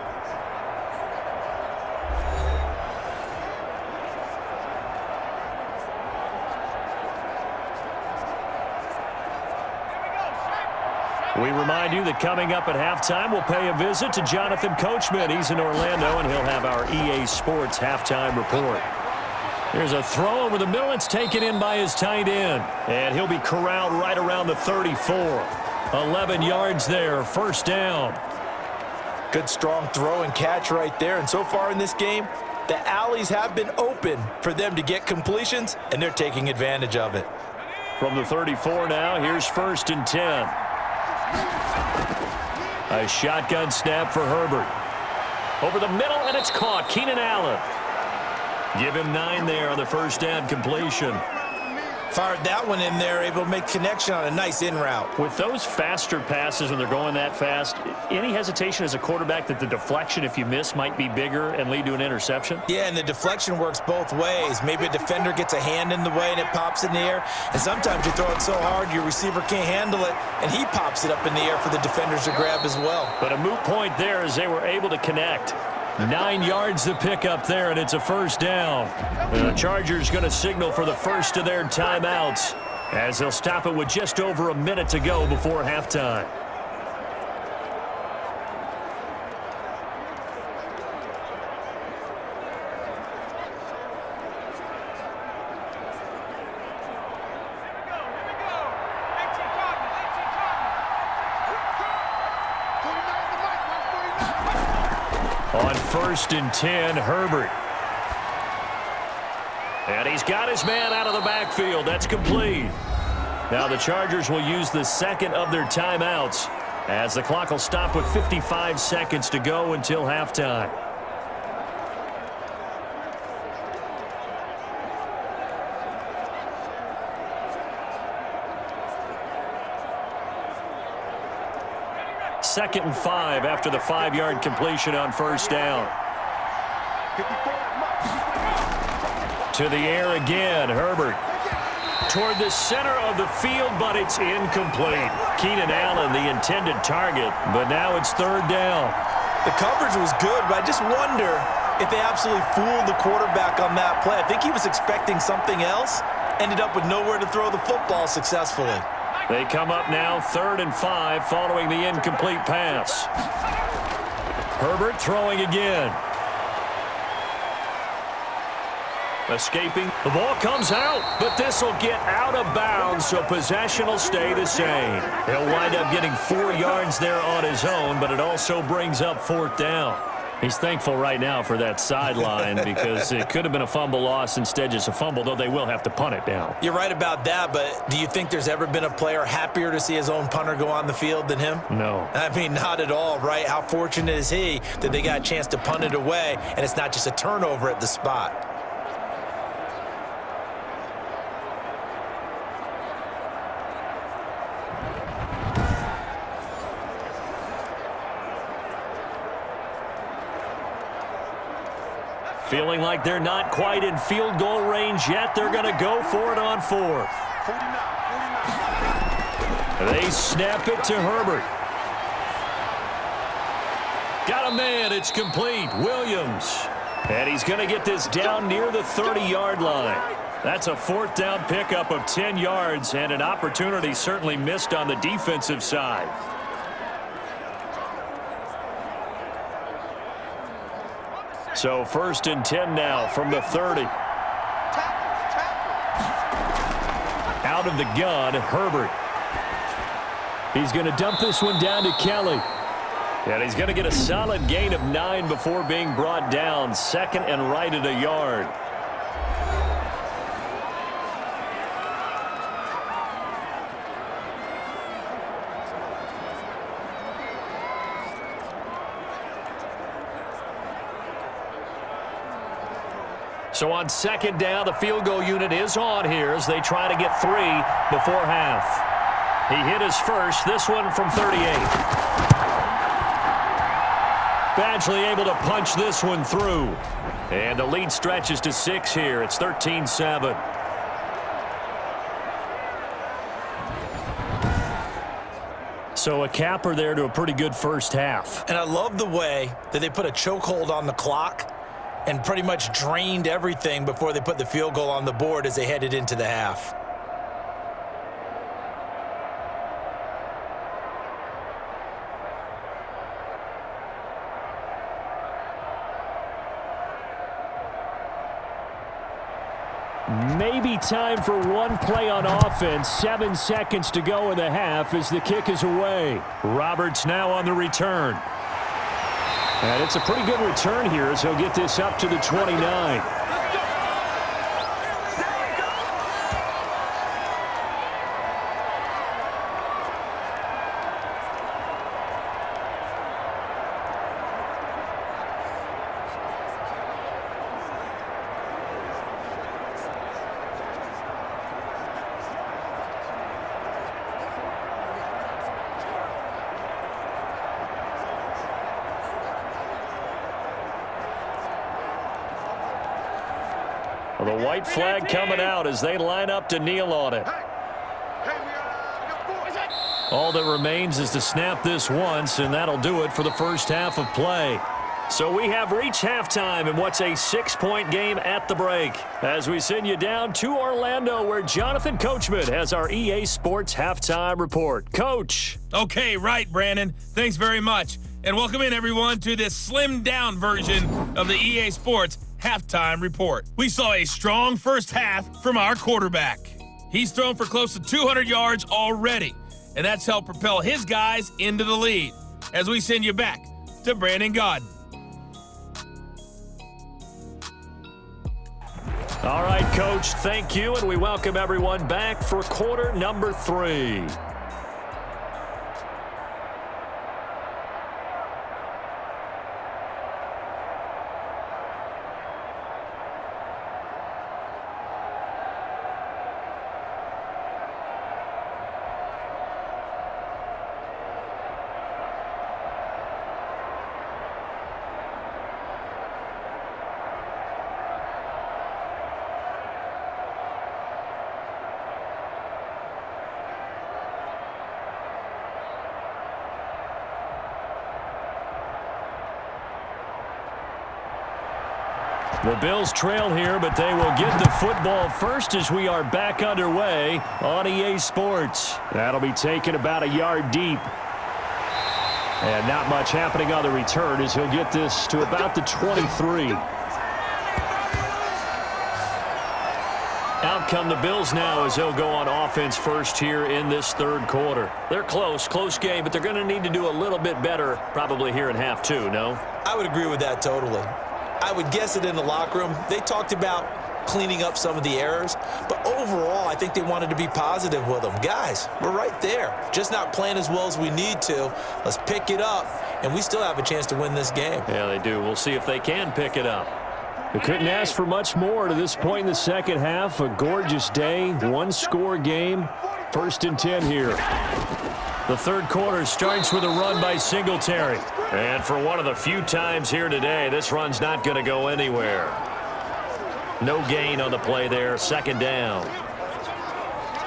[SPEAKER 2] We remind you that coming up at halftime, we'll pay a visit to Jonathan Coachman. He's in Orlando, and he'll have our EA Sports halftime report. There's a throw over the middle. It's taken in by his tight end, and he'll be corralled right around the 34. 11 yards there, first down.
[SPEAKER 3] Good strong throw and catch right there. And so far in this game, the alleys have been open for them to get completions, and they're taking advantage of it.
[SPEAKER 2] From the 34 now, here's first and 10. A shotgun snap for Herbert. Over the middle, and it's caught. Keenan Allen. Give him 9 there on the first down completion.
[SPEAKER 3] Fired that one in there, able to make connection on a nice in route.
[SPEAKER 2] With those faster passes when they're going that fast, any hesitation as a quarterback that the deflection, if you miss, might be bigger and lead to an interception?
[SPEAKER 3] Yeah, and the deflection works both ways. Maybe a defender gets a hand in the way and it pops in the air. And sometimes you throw it so hard your receiver can't handle it, and he pops it up in the air for the defenders to grab as well.
[SPEAKER 2] But a moot point there as they were able to connect. 9 yards to pick up there, and it's a first down. The Chargers going to signal for the first of their timeouts as they'll stop it with just over a minute to go before halftime. On first and 10, Herbert. And he's got his man out of the backfield. That's complete. Now the Chargers will use the second of their timeouts as the clock will stop with 55 seconds to go until halftime. Second and 5 after the 5-yard completion on first down. To the air again, Herbert. Toward the center of the field, but it's incomplete. Keenan Allen, the intended target, but now it's third down.
[SPEAKER 3] The coverage was good, but I just wonder if they absolutely fooled the quarterback on that play. I think he was expecting something else, ended up with nowhere to throw the football successfully.
[SPEAKER 2] They come up now, 3rd and 5, following the incomplete pass. Herbert throwing again. Escaping. The ball comes out, but this will get out of bounds, so possession will stay the same. He'll wind up getting 4 yards there on his own, but it also brings up 4th down. He's thankful right now for that sideline because it could have been a fumble loss, instead just a fumble, though they will have to punt it down.
[SPEAKER 3] You're right about that, but do you think there's ever been a player happier to see his own punter go on the field than him?
[SPEAKER 2] No.
[SPEAKER 3] I mean, not at all, right? How fortunate is he that they got a chance to punt it away, and it's not just a turnover at the spot.
[SPEAKER 2] Feeling like they're not quite in field goal range yet. They're going to go for it on fourth. They snap it to Herbert. Got a man. It's complete. Williams. And he's going to get this down near the 30-yard line. That's a fourth down pickup of 10 yards and an opportunity certainly missed on the defensive side. So 1st and 10 now from the 30. Out of the gun, Herbert. He's going to dump this one down to Kelly. And he's going to get a solid gain of 9 before being brought down. 2nd and right at a yard. So on 2nd down, the field goal unit is on here as they try to get 3 before half. He hit his first, this one from 38. Badgley able to punch this one through. And the lead stretches to 6 here. It's 13-7. So a capper there to a pretty good first half.
[SPEAKER 3] And I love the way that they put a chokehold on the clock and pretty much drained everything before they put the field goal on the board as they headed into the half.
[SPEAKER 2] Maybe time for one play on offense. 7 seconds to go in the half as the kick is away. Roberts now on the return. And it's a pretty good return here as he'll get this up to the 29. Well, the white flag coming out as they line up to kneel on it. All that remains is to snap this once, and that'll do it for the first half of play. So we have reached halftime in what's a 6-point game at the break. As we send you down to Orlando, where Jonathan Coachman has our EA Sports Halftime Report. Coach.
[SPEAKER 5] Okay, right, Brandon. Thanks very much. And welcome in, everyone, to this slimmed-down version of the EA Sports Halftime Report. We saw a strong first half from our quarterback. He's thrown for close to 200 yards already, and that's helped propel his guys into the lead. As we send you back to Brandon Gaudin.
[SPEAKER 2] All right, Coach, thank you, and we welcome everyone back for quarter number 3. The Bills trail here, but they will get the football first as we are back underway on EA Sports. That'll be taken about a yard deep. And not much happening on the return as he'll get this to about the 23. Out come the Bills now as they'll go on offense first here in this third quarter. They're close game, but they're going to need to do a little bit better probably here in half 2, no?
[SPEAKER 3] I would agree with that totally. I would guess it in the locker room. They talked about cleaning up some of the errors, but overall, I think they wanted to be positive with them. Guys, we're right there. Just not playing as well as we need to. Let's pick it up, and we still have a chance to win this game.
[SPEAKER 2] Yeah, they do. We'll see if they can pick it up. We couldn't ask for much more to this point in the second half. A gorgeous day, one-score game. 1st and 10 here. The third quarter starts with a run by Singletary. And for one of the few times here today, this run's not going to go anywhere. No gain on the play there, second down.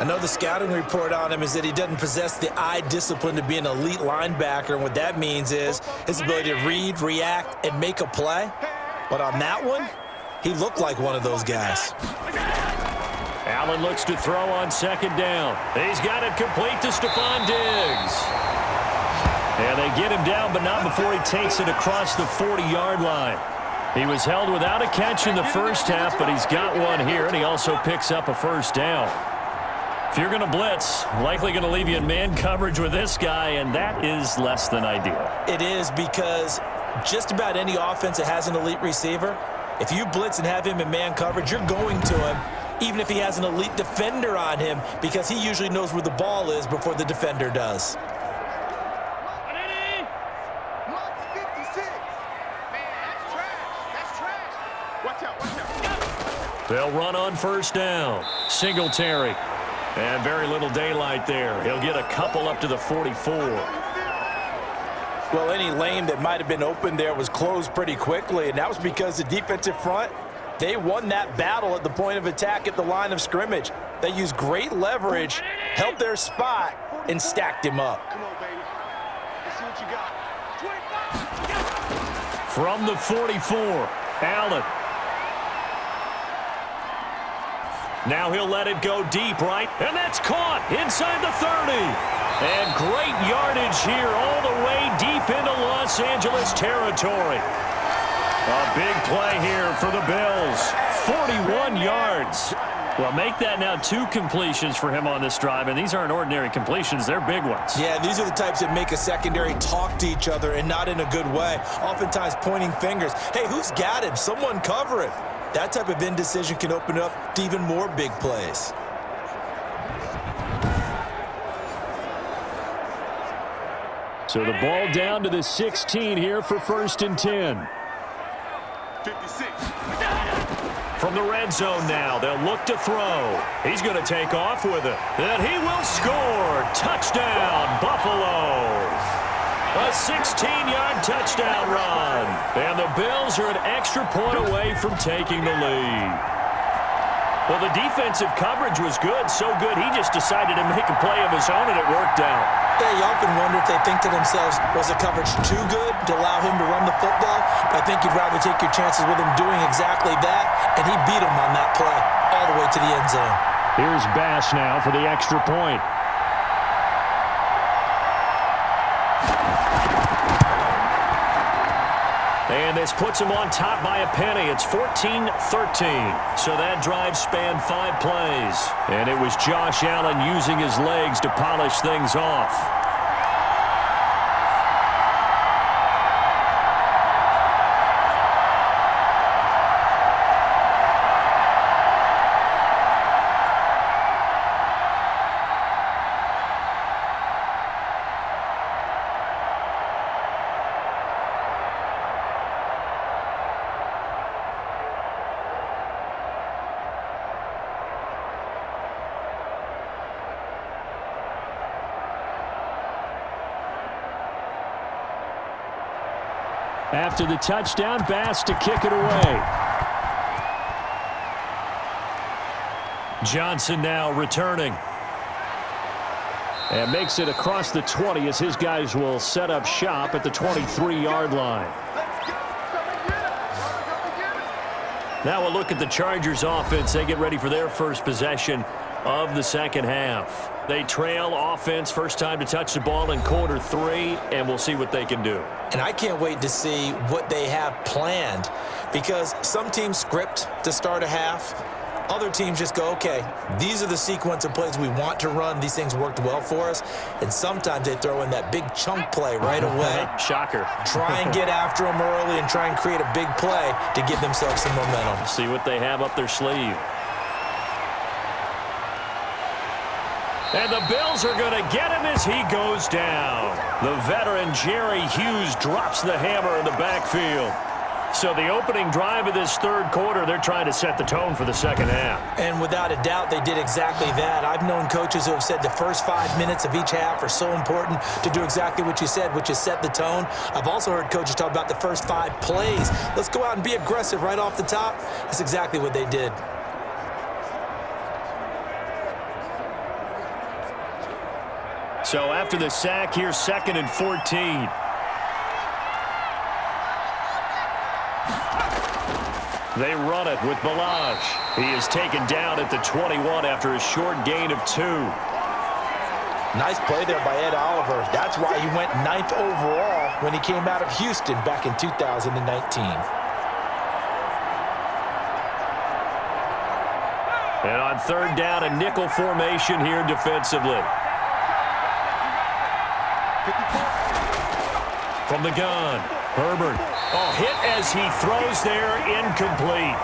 [SPEAKER 3] I know the scouting report on him is that he doesn't possess the eye discipline to be an elite linebacker, and what that means is his ability to read, react, and make a play. But on that one, he looked like one of those guys.
[SPEAKER 2] Allen looks to throw on second down. He's got it complete to Stephon Diggs. And they get him down, but not before he takes it across the 40-yard line. He was held without a catch in the first half, but he's got one here, and he also picks up a first down. If you're going to blitz, likely going to leave you in man coverage with this guy, and that is less than ideal.
[SPEAKER 3] It is, because just about any offense that has an elite receiver, if you blitz and have him in man coverage, you're going to him, even if he has an elite defender on him, because he usually knows where the ball is before the defender does.
[SPEAKER 2] They'll run on first down. Singletary. And very little daylight there. He'll get a couple up to the 44.
[SPEAKER 3] Well, any lane that might have been open there was closed pretty quickly, and that was because the defensive front, they won that battle at the point of attack at the line of scrimmage. They used great leverage, held their spot, and stacked him up.
[SPEAKER 4] Come on, baby. Let's see what you got.
[SPEAKER 2] From the 44, Allen. Now he'll let it go deep, right? And that's caught inside the 30. And great yardage here all the way deep into Los Angeles territory. A big play here for the Bills. 41 yards. Well, make that now 2 completions for him on this drive, and these aren't ordinary completions. They're big ones.
[SPEAKER 3] Yeah, these are the types that make a secondary talk to each other, and not in a good way. Oftentimes pointing fingers. Hey, who's got him? Someone cover him. That type of indecision can open up to even more big plays.
[SPEAKER 2] So the ball down to the 16 here for 1st and 10.
[SPEAKER 4] 56.
[SPEAKER 2] From the red zone now, they'll look to throw. He's going to take off with it. And he will score. Touchdown, Buffalo. A 16-yard touchdown run. And the Bills are an extra point away from taking the lead. Well, the defensive coverage was good, so good he just decided to make a play of his own, and it worked out.
[SPEAKER 3] Yeah, you often wonder if they think to themselves, was the coverage too good to allow him to run the football? I think you'd rather take your chances with him doing exactly that, and he beat him on that play all the way to the end zone.
[SPEAKER 2] Here's Bass now for the extra point. And this puts him on top by a penny. It's 14-13. So that drive spanned 5 plays. And it was Josh Allen using his legs to polish things off. After the touchdown, Bass to kick it away. Johnson now returning. And makes it across the 20 as his guys will set up shop at the 23-yard line. Now a look at the Chargers offense. They get ready for their first possession of the second half. They trail offense, first time to touch the ball in quarter 3, and we'll see what they can do.
[SPEAKER 3] And I can't wait to see what they have planned, because some teams script to start a half. Other teams just go, okay, these are the sequence of plays we want to run. These things worked well for us. And sometimes they throw in that big chunk play right away.
[SPEAKER 2] Shocker.
[SPEAKER 3] Try and get after them early and try and create a big play to give themselves some momentum.
[SPEAKER 2] See what they have up their sleeve. And the Bills are going to get him as he goes down. The veteran Jerry Hughes drops the hammer in the backfield. So the opening drive of this third quarter, they're trying to set the tone for the second half.
[SPEAKER 3] And without a doubt, they did exactly that. I've known coaches who have said the first 5 minutes of each half are so important to do exactly what you said, which is set the tone. I've also heard coaches talk about the first 5 plays. Let's go out and be aggressive right off the top. That's exactly what they did.
[SPEAKER 2] So after the sack, here's 2nd and 14. They run it with Balaj. He is taken down at the 21 after a short gain of 2.
[SPEAKER 3] Nice play there by Ed Oliver. That's why he went 9th overall when he came out of Houston back in 2019.
[SPEAKER 2] And on 3rd down, a nickel formation here defensively. From the gun, Herbert. Oh, hit as he throws there, incomplete.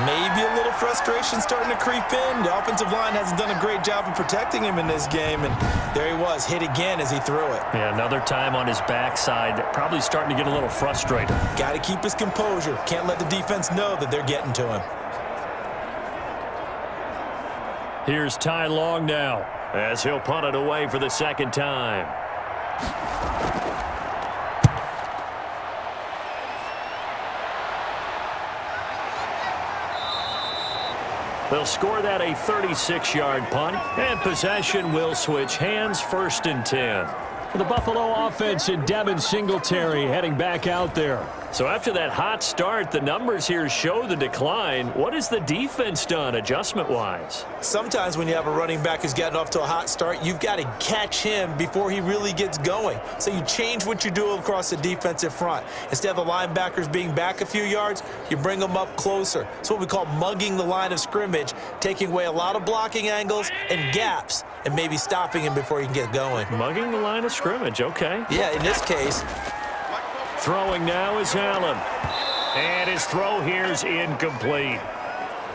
[SPEAKER 3] Maybe a little frustration starting to creep in. The offensive line hasn't done a great job of protecting him in this game, and there he was, hit again as he threw it.
[SPEAKER 2] Yeah, another time on his backside, probably starting to get a little frustrated.
[SPEAKER 3] Got to keep his composure. Can't let the defense know that they're getting to him.
[SPEAKER 2] Here's Ty Long now, as he'll punt it away for the second time. They'll score that a 36-yard punt, and possession will switch hands, 1st and 10. The Buffalo offense and Devin Singletary heading back out there. So after that hot start, the numbers here show the decline. What has the defense done adjustment-wise?
[SPEAKER 3] Sometimes when you have a running back who's gotten off to a hot start, you've got to catch him before he really gets going. So you change what you do across the defensive front. Instead of the linebackers being back a few yards, you bring them up closer. It's what we call mugging the line of scrimmage, taking away a lot of blocking angles and gaps, and maybe stopping him before he can get going.
[SPEAKER 2] Mugging the line of scrimmage, okay.
[SPEAKER 3] Yeah, in this case.
[SPEAKER 2] Throwing now is Allen. And his throw here is incomplete.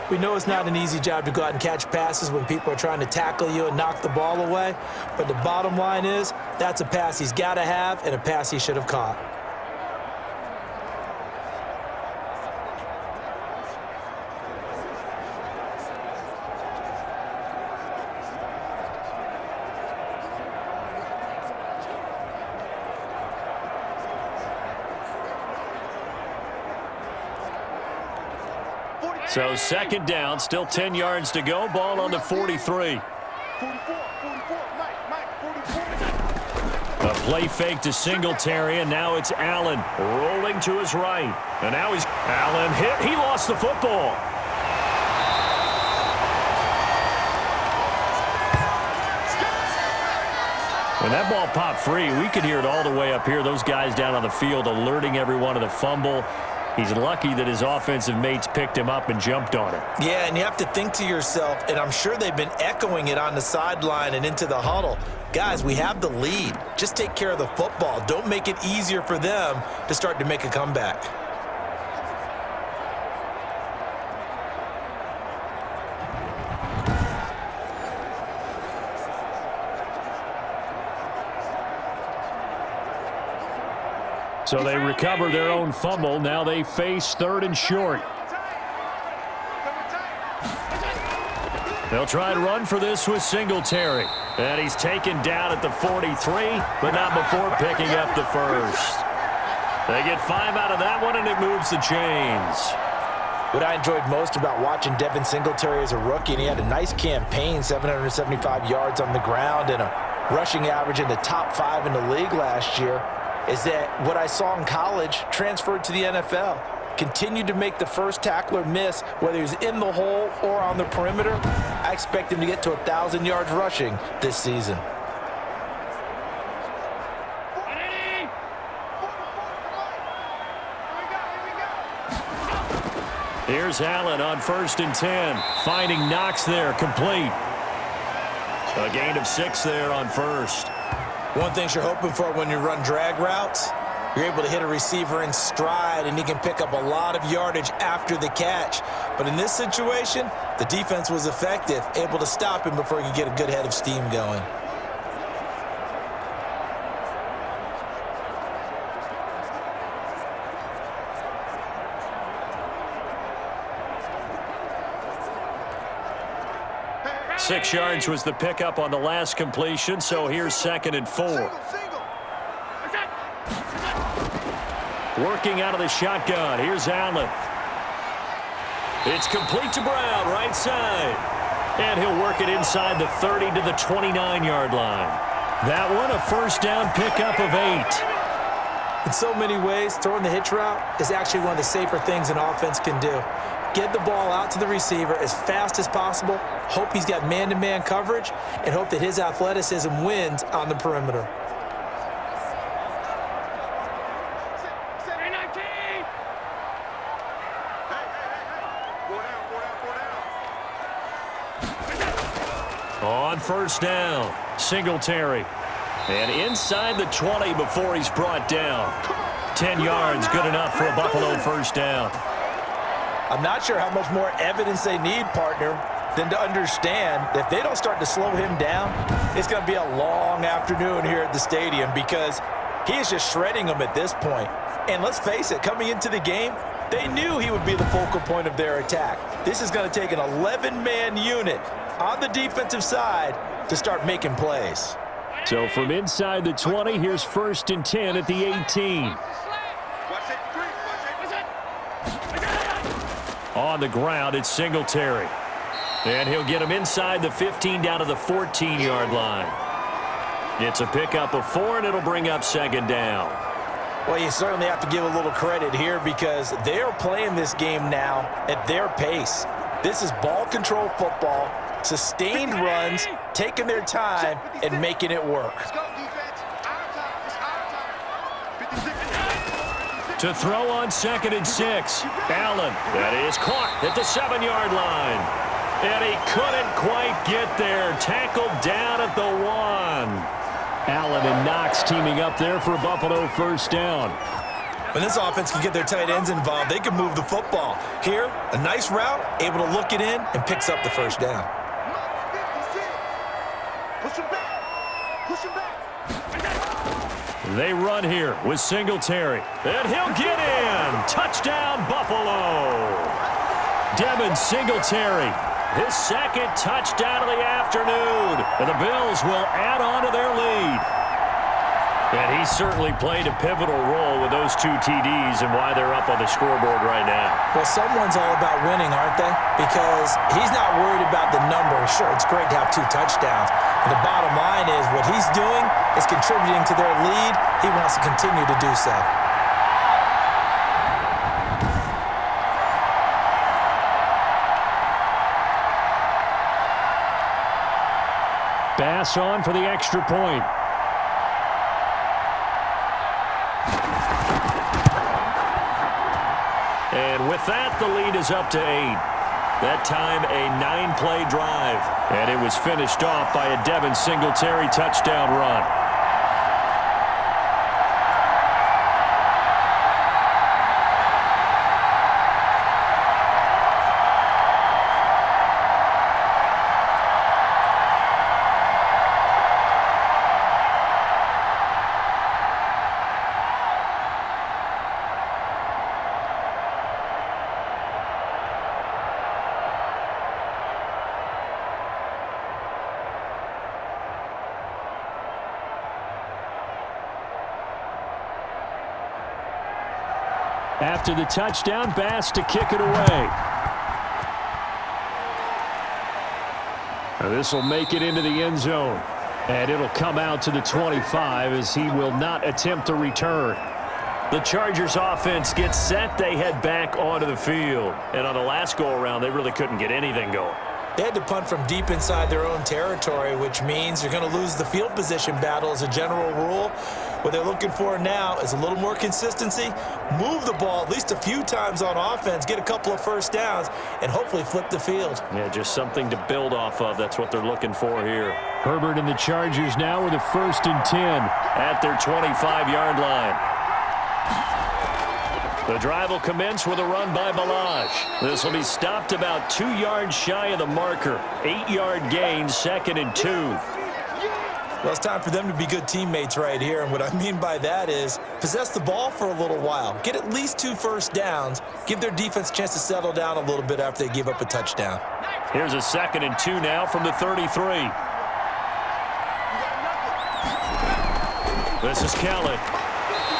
[SPEAKER 3] We know it's not an easy job to go out and catch passes when people are trying to tackle you and knock the ball away. But the bottom line is, that's a pass he's got to have and a pass he should have caught.
[SPEAKER 2] So 2nd down, still 10 yards to go. Ball on the 43. A play fake to Singletary, and now it's Allen rolling to his right. And now he's Allen hit. He lost the football. When that ball popped free, we could hear it all the way up here. Those guys down on the field alerting everyone of the fumble. He's lucky that his offensive mates picked him up and jumped on it.
[SPEAKER 3] Yeah, and you have to think to yourself, and I'm sure they've been echoing it on the sideline and into the huddle. Guys, we have the lead. Just take care of the football. Don't make it easier for them to start to make a comeback.
[SPEAKER 2] So they recover their own fumble. Now they face 3rd and short. They'll try to run for this with Singletary. And he's taken down at the 43, but not before picking up the 1st. They get 5 out of that one, and it moves the chains.
[SPEAKER 3] What I enjoyed most about watching Devin Singletary as a rookie, and he had a nice campaign, 775 yards on the ground and a rushing average in the top 5 in the league last year, is that what I saw in college transferred to the NFL. Continued to make the first tackler miss, whether he's in the hole or on the perimeter. I expect him to get to 1,000 yards rushing this season.
[SPEAKER 2] Here's Allen on 1st and 10. Finding Knox there, complete. A gain of 6 there on 1st.
[SPEAKER 3] One thing you're hoping for when you run drag routes, you're able to hit a receiver in stride, and he can pick up a lot of yardage after the catch. But in this situation, the defense was effective, able to stop him before he could get a good head of steam going.
[SPEAKER 2] 6 yards was the pickup on the last completion, so here's 2nd and 4. Working out of the shotgun. Here's Allen. It's complete to Brown, right side. And he'll work it inside the 30 to the 29-yard line. That one, a first down pickup of 8.
[SPEAKER 3] In so many ways, throwing the hitch route is actually one of the safer things an offense can do. Get the ball out to the receiver as fast as possible, hope he's got man-to-man coverage, and hope that his athleticism wins on the perimeter.
[SPEAKER 2] On first down, Singletary. And inside the 20 before he's brought down. 10 yards, good enough for a Buffalo first down.
[SPEAKER 3] I'm not sure how much more evidence they need, partner, than to understand that if they don't start to slow him down, it's going to be a long afternoon here at the stadium because he is just shredding them at this point. And let's face it, coming into the game, they knew he would be the focal point of their attack. This is going to take an 11-man unit on the defensive side to start making plays.
[SPEAKER 2] So from inside the 20, here's 1st and 10 at the 18. On the ground, it's Singletary. And he'll get him inside the 15 down to the 14-yard line. It's a pickup of 4, and it'll bring up 2nd down.
[SPEAKER 3] Well, you certainly have to give a little credit here because they're playing this game now at their pace. This is ball control football, sustained runs, taking their time, and making it work.
[SPEAKER 2] To throw on 2nd and 6. Allen, that is caught at the 7-yard line. And he couldn't quite get there. Tackled down at the 1. Allen and Knox teaming up there for a Buffalo first down.
[SPEAKER 3] When this offense can get their tight ends involved, they can move the football. Here, a nice route, able to look it in, and picks up the first down.
[SPEAKER 2] They run here with Singletary. And he'll get in. Touchdown, Buffalo. Devin Singletary, his 2nd touchdown of the afternoon. And the Bills will add on to their lead. And he certainly played a pivotal role with those 2 TDs and why they're up on the scoreboard right now.
[SPEAKER 3] Well, someone's all about winning, aren't they? Because he's not worried about the number. Sure, it's great to have 2 touchdowns. But the bottom line is what he's doing is contributing to their lead. He wants to continue to do so.
[SPEAKER 2] Pass on for the extra point. And with that, the lead is up to 8. That time, a 9-play drive. And it was finished off by a Devin Singletary touchdown run. After the touchdown, Bass to kick it away. This will make it into the end zone. And it'll come out to the 25 as he will not attempt a return. The Chargers offense gets set. They head back onto the field. And on the last go-around, they really couldn't get anything going.
[SPEAKER 3] They had to punt from deep inside their own territory, which means you're going to lose the field position battle as a general rule. What they're looking for now is a little more consistency, move the ball at least a few times on offense, get a couple of first downs, and hopefully flip the field.
[SPEAKER 2] Yeah, just something to build off of. That's what they're looking for here. Herbert and the Chargers now with a 1st and 10 at their 25-yard line. The drive will commence with a run by Balaj. This will be stopped about 2 yards shy of the marker. 8-yard gain, 2nd and 2.
[SPEAKER 3] Well, it's time for them to be good teammates right here, and what I mean by that is possess the ball for a little while, get at least 2 first downs, give their defense a chance to settle down a little bit after they give up a touchdown.
[SPEAKER 2] Here's a 2nd and 2 now from the 33. This is Kelly.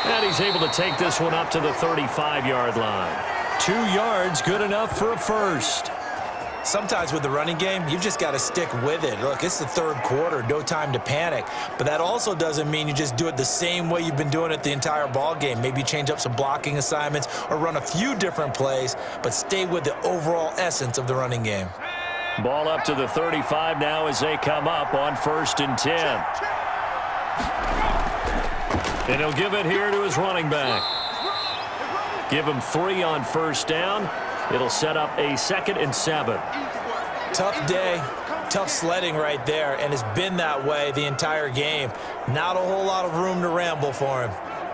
[SPEAKER 2] And he's able to take this one up to the 35-yard line. 2 yards, good enough for a first.
[SPEAKER 3] Sometimes with the running game, you've just got to stick with it. Look, it's the 3rd quarter, no time to panic. But that also doesn't mean you just do it the same way you've been doing it the entire ball game. Maybe change up some blocking assignments or run a few different plays, but stay with the overall essence of the running game.
[SPEAKER 2] Ball up to the 35 now as they come up on 1st and 10. And he'll give it here to his running back. Give him 3 on 1st down. It'll set up a 2nd and 7.
[SPEAKER 3] Tough day, tough sledding right there, and it's been that way the entire game. Not a whole lot of room to ramble for him.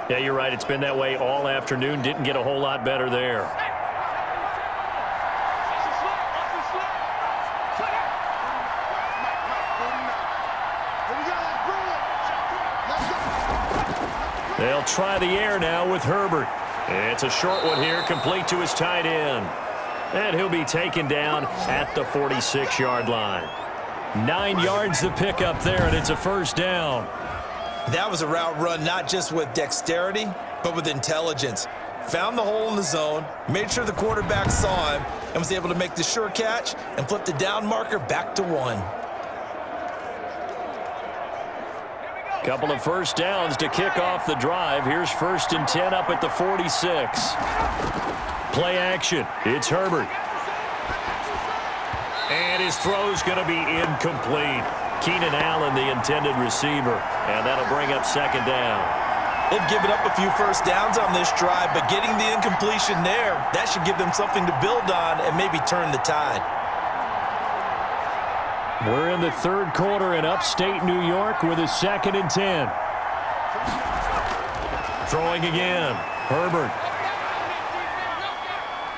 [SPEAKER 2] Yeah, you're right. It's been that way all afternoon. Didn't get a whole lot better there. They'll try the air now with Herbert. It's a short one here, complete to his tight end. And he'll be taken down at the 46-yard line. 9 yards to pick up there, and it's a 1st down.
[SPEAKER 3] That was a route run not just with dexterity, but with intelligence. Found the hole in the zone, made sure the quarterback saw him, and was able to make the sure catch and flip the down marker back to 1.
[SPEAKER 2] Couple of 1st downs to kick off the drive. Here's 1st and 10 up at the 46. Play action. It's Herbert. And his throw's going to be incomplete. Keenan Allen, the intended receiver. And that'll bring up 2nd down.
[SPEAKER 3] They've given up a few 1st downs on this drive, but getting the incompletion there, that should give them something to build on and maybe turn the tide.
[SPEAKER 2] We're in the 3rd quarter in upstate New York with a 2nd and 10. Throwing again. Herbert.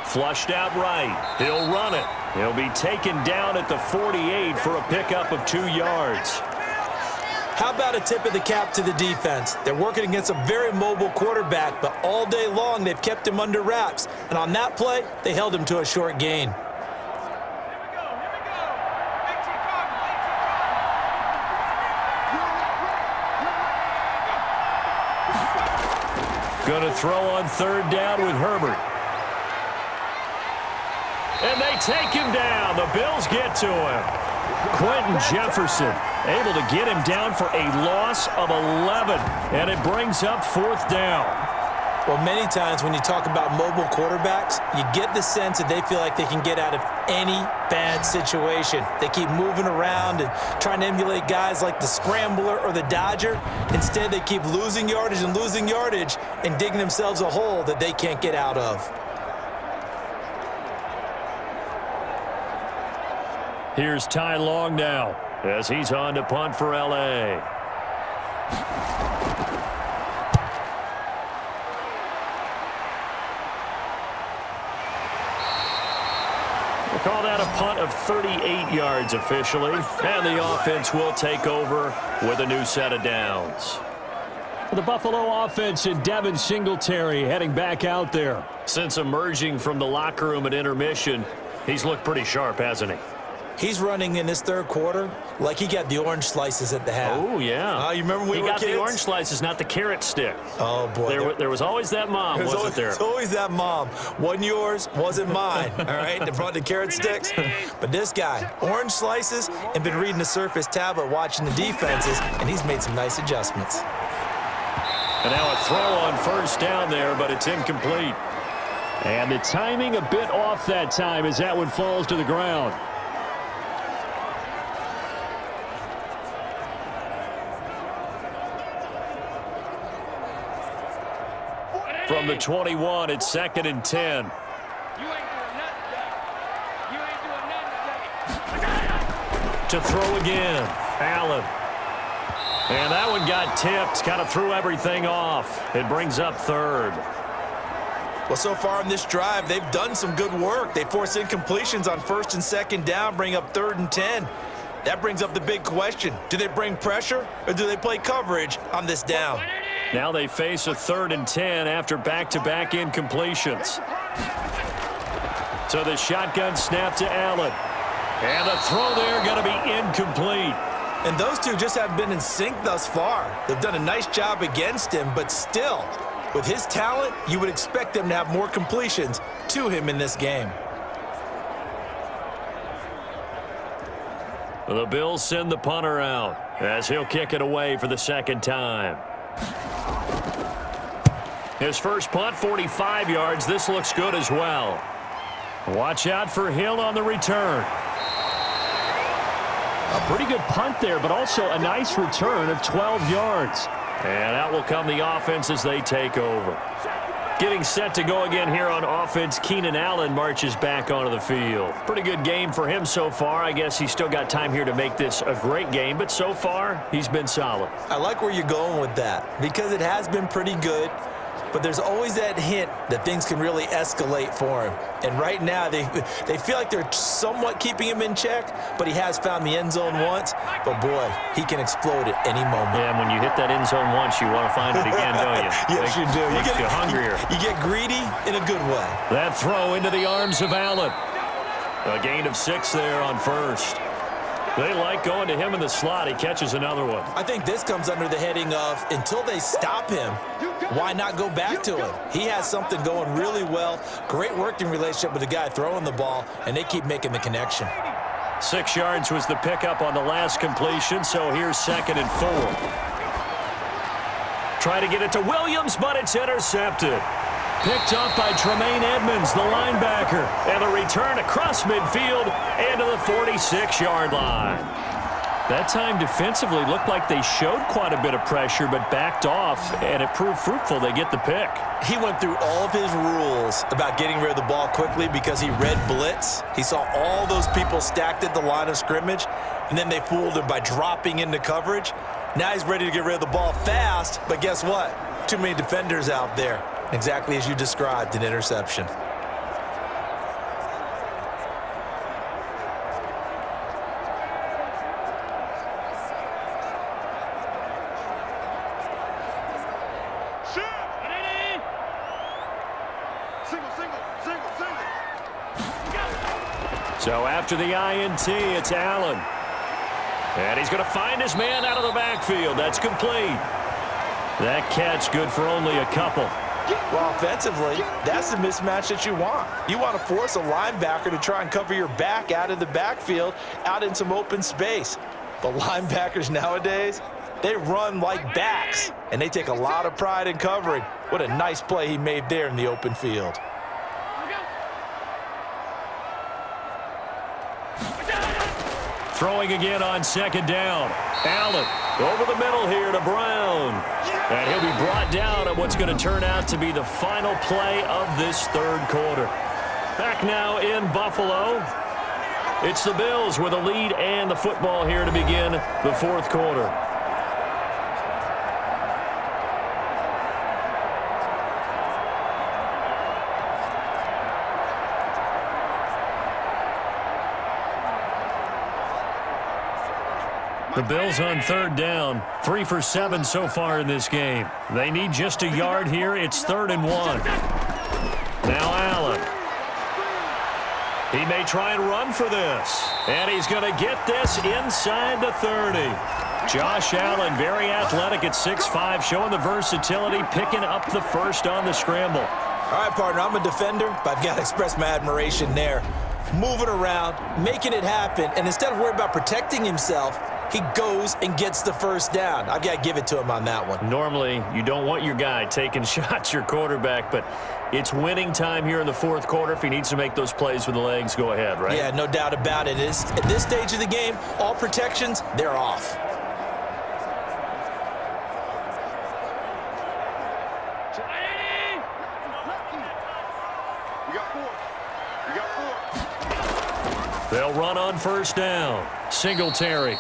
[SPEAKER 2] Flushed out right. He'll run it. He'll be taken down at the 48 for a pickup of 2 yards.
[SPEAKER 3] How about a tip of the cap to the defense? They're working against a very mobile quarterback, but all day long they've kept him under wraps. And on that play, they held him to a short gain.
[SPEAKER 2] Going to throw on 3rd down with Herbert. And they take him down. The Bills get to him. Quentin Jefferson able to get him down for a loss of 11. And it brings up 4th down.
[SPEAKER 3] Well, many times when you talk about mobile quarterbacks, you get the sense that they feel like they can get out of any bad situation. They keep moving around and trying to emulate guys like the Scrambler or the Dodger. Instead, they keep losing yardage and digging themselves a hole that they can't get out of.
[SPEAKER 2] Here's Ty Long now as he's on to punt for L.A. We'll call that a punt of 38 yards officially, and the offense will take over with a new set of downs. The Buffalo offense and Devin Singletary heading back out there. Since emerging from the locker room at intermission, he's looked pretty sharp, hasn't he?
[SPEAKER 3] He's running in this 3rd quarter like he got the orange slices at the half.
[SPEAKER 2] Oh, yeah.
[SPEAKER 3] You remember when we were kids?
[SPEAKER 2] He got the orange slices, not the carrot stick.
[SPEAKER 3] Oh, boy.
[SPEAKER 2] There was always that mom, wasn't there?
[SPEAKER 3] There's always that mom. Wasn't yours, wasn't mine. All right? They brought the carrot sticks. But this guy, orange slices, and been reading the Surface tablet, watching the defenses, and he's made some nice adjustments.
[SPEAKER 2] And now a throw on 1st down there, but it's incomplete. And the timing a bit off that time as that one falls to the ground. From the 21, it's 2nd and 10. To throw again, Allen. And that one got tipped, kind of threw everything off. It brings up 3rd.
[SPEAKER 3] Well, so far in this drive, they've done some good work. They force incompletions on 1st and 2nd down, bring up 3rd and 10. That brings up the big question. Do they bring pressure or do they play coverage on this down?
[SPEAKER 2] Now they face a 3rd and 10 after back-to-back incompletions. So the shotgun snap to Allen. And the throw there going to be incomplete.
[SPEAKER 3] And those two just haven't been in sync thus far. They've done a nice job against him, but still, with his talent, you would expect them to have more completions to him in this game.
[SPEAKER 2] The Bills send the punter out as he'll kick it away for the second time. His first punt, 45 yards. This looks good as well. Watch out for Hill on the return. A pretty good punt there, but also a nice return of 12 yards. And out will come the offense as they take over. Getting set to go again here on offense, Keenan Allen marches back onto the field. Pretty good game for him so far. I guess he's still got time here to make this a great game, but so far, he's been solid.
[SPEAKER 3] I like where you're going with that because it has been pretty good, but there's always that hint that things can really escalate for him. And right now, they feel like they're somewhat keeping him in check, but he has found the end zone once. But, boy, he can explode at any moment.
[SPEAKER 2] Yeah, and when you hit that end zone once, you want to find it again, don't you?
[SPEAKER 3] Yes, you do.
[SPEAKER 2] Makes you hungrier.
[SPEAKER 3] You get greedy in a good way.
[SPEAKER 2] That throw into the arms of Allen. A gain of 6 there on first. They like going to him in the slot. He catches another one.
[SPEAKER 3] I think this comes under the heading of until they stop him, why not go back to him? He has something going really well. Great working relationship with the guy throwing the ball, and they keep making the connection.
[SPEAKER 2] 6 yards was the pickup on the last completion, so here's 2nd and 4. Try to get it to Williams, but it's intercepted. Picked up by Tremaine Edmonds, the linebacker. And the return across midfield and to the 46-yard line. That time defensively looked like they showed quite a bit of pressure but backed off, and it proved fruitful. They get the pick.
[SPEAKER 3] He went through all of his rules about getting rid of the ball quickly because he read blitz. He saw all those people stacked at the line of scrimmage, and then they fooled him by dropping into coverage. Now he's ready to get rid of the ball fast, but guess what? Too many defenders out there. Exactly as you described, an interception.
[SPEAKER 2] So after the INT, it's Allen. And he's going to find his man out of the backfield. That's complete. That catch good for only a couple.
[SPEAKER 3] Well, offensively, that's the mismatch that you want. You want to force a linebacker to try and cover your back out of the backfield, out in some open space. But linebackers nowadays, they run like backs, and they take a lot of pride in covering. What a nice play he made there in the open field.
[SPEAKER 2] Throwing again on 2nd down. Allen over the middle here to Brown. And he'll be brought down at what's going to turn out to be the final play of this 3rd quarter. Back now in Buffalo. It's the Bills with a lead and the football here to begin the 4th quarter. The Bills on 3rd down, 3 for 7 so far in this game. They need just a yard here. It's 3rd and 1. Now Allen. He may try and run for this. And he's going to get this inside the 30. Josh Allen, very athletic at 6'5", showing the versatility, picking up the first on the scramble.
[SPEAKER 3] All right, partner, I'm a defender, but I've got to express my admiration there. Moving around, making it happen, and instead of worrying about protecting himself, he goes and gets the first down. I've got to give it to him on that one.
[SPEAKER 2] Normally, you don't want your guy taking shots, your quarterback, but it's winning time here in the 4th quarter. If he needs to make those plays with the legs, go ahead, right?
[SPEAKER 3] Yeah, no doubt about it. At this stage of the game, all protections, they're off.
[SPEAKER 2] They'll run on 1st down. Singletary.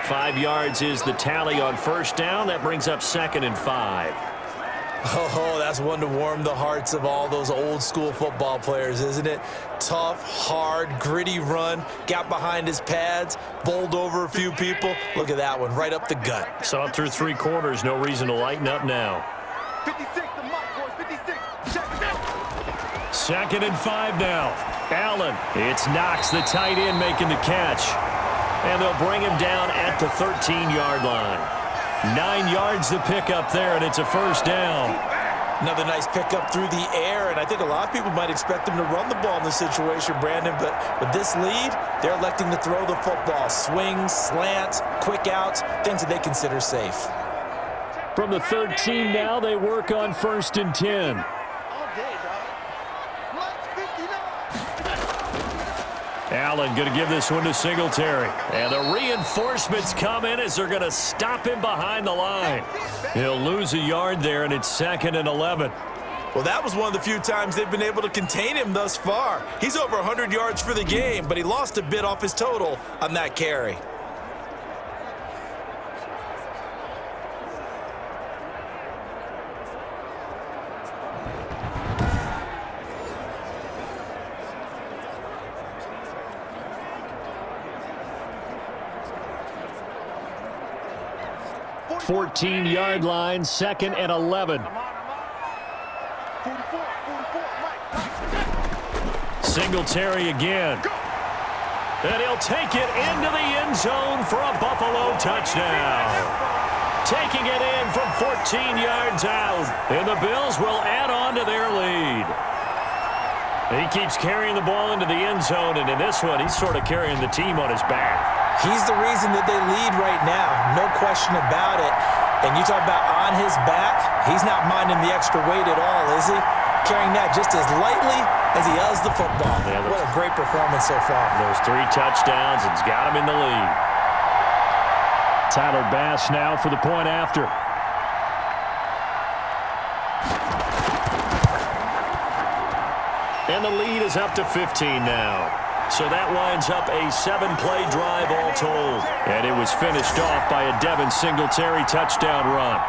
[SPEAKER 2] 5 yards is the tally on 1st down. That brings up 2nd and 5.
[SPEAKER 3] Oh, that's one to warm the hearts of all those old school football players, isn't it? Tough, hard, gritty run. Got behind his pads, bowled over a few people. Look at that one, right up the gut.
[SPEAKER 2] Saw it through 3 quarters. No reason to lighten up now.
[SPEAKER 4] 56, the mark, boys, 56. Check it out.
[SPEAKER 2] 2nd and 5 now. Allen. It's Knox, the tight end, making the catch. And they'll bring him down at the 13-yard line. 9 yards to pick up there, and it's a first down.
[SPEAKER 3] Another nice pickup through the air, and I think a lot of people might expect them to run the ball in this situation, Brandon, but with this lead, they're electing to throw the football. Swings, slants, quick outs, things that they consider safe.
[SPEAKER 2] From the 13 now, they work on 1st and 10. Allen going to give this one to Singletary. And the reinforcements come in as they're going to stop him behind the line. He'll lose a yard there, and it's 2nd and 11.
[SPEAKER 3] Well, that was one of the few times they've been able to contain him thus far. He's over 100 yards for the game, but he lost a bit off his total on that carry.
[SPEAKER 2] Yard line, 2nd and 11. Singletary again. And he'll take it into the end zone for a Buffalo touchdown. Taking it in from 14 yards out. And the Bills will add on to their lead. He keeps carrying the ball into the end zone, and in this one, he's sort of carrying the team on his back.
[SPEAKER 3] He's the reason that they lead right now, no question about it. And you talk about on his back, he's not minding the extra weight at all, is he? Carrying that just as lightly as he does the football. Yeah, what a great performance so far.
[SPEAKER 2] Those 3 touchdowns, it's got him in the lead. Tyler Bass now for the point after. And the lead is up to 15 now. So that winds up a 7-play drive all told. And it was finished off by a Devin Singletary touchdown run.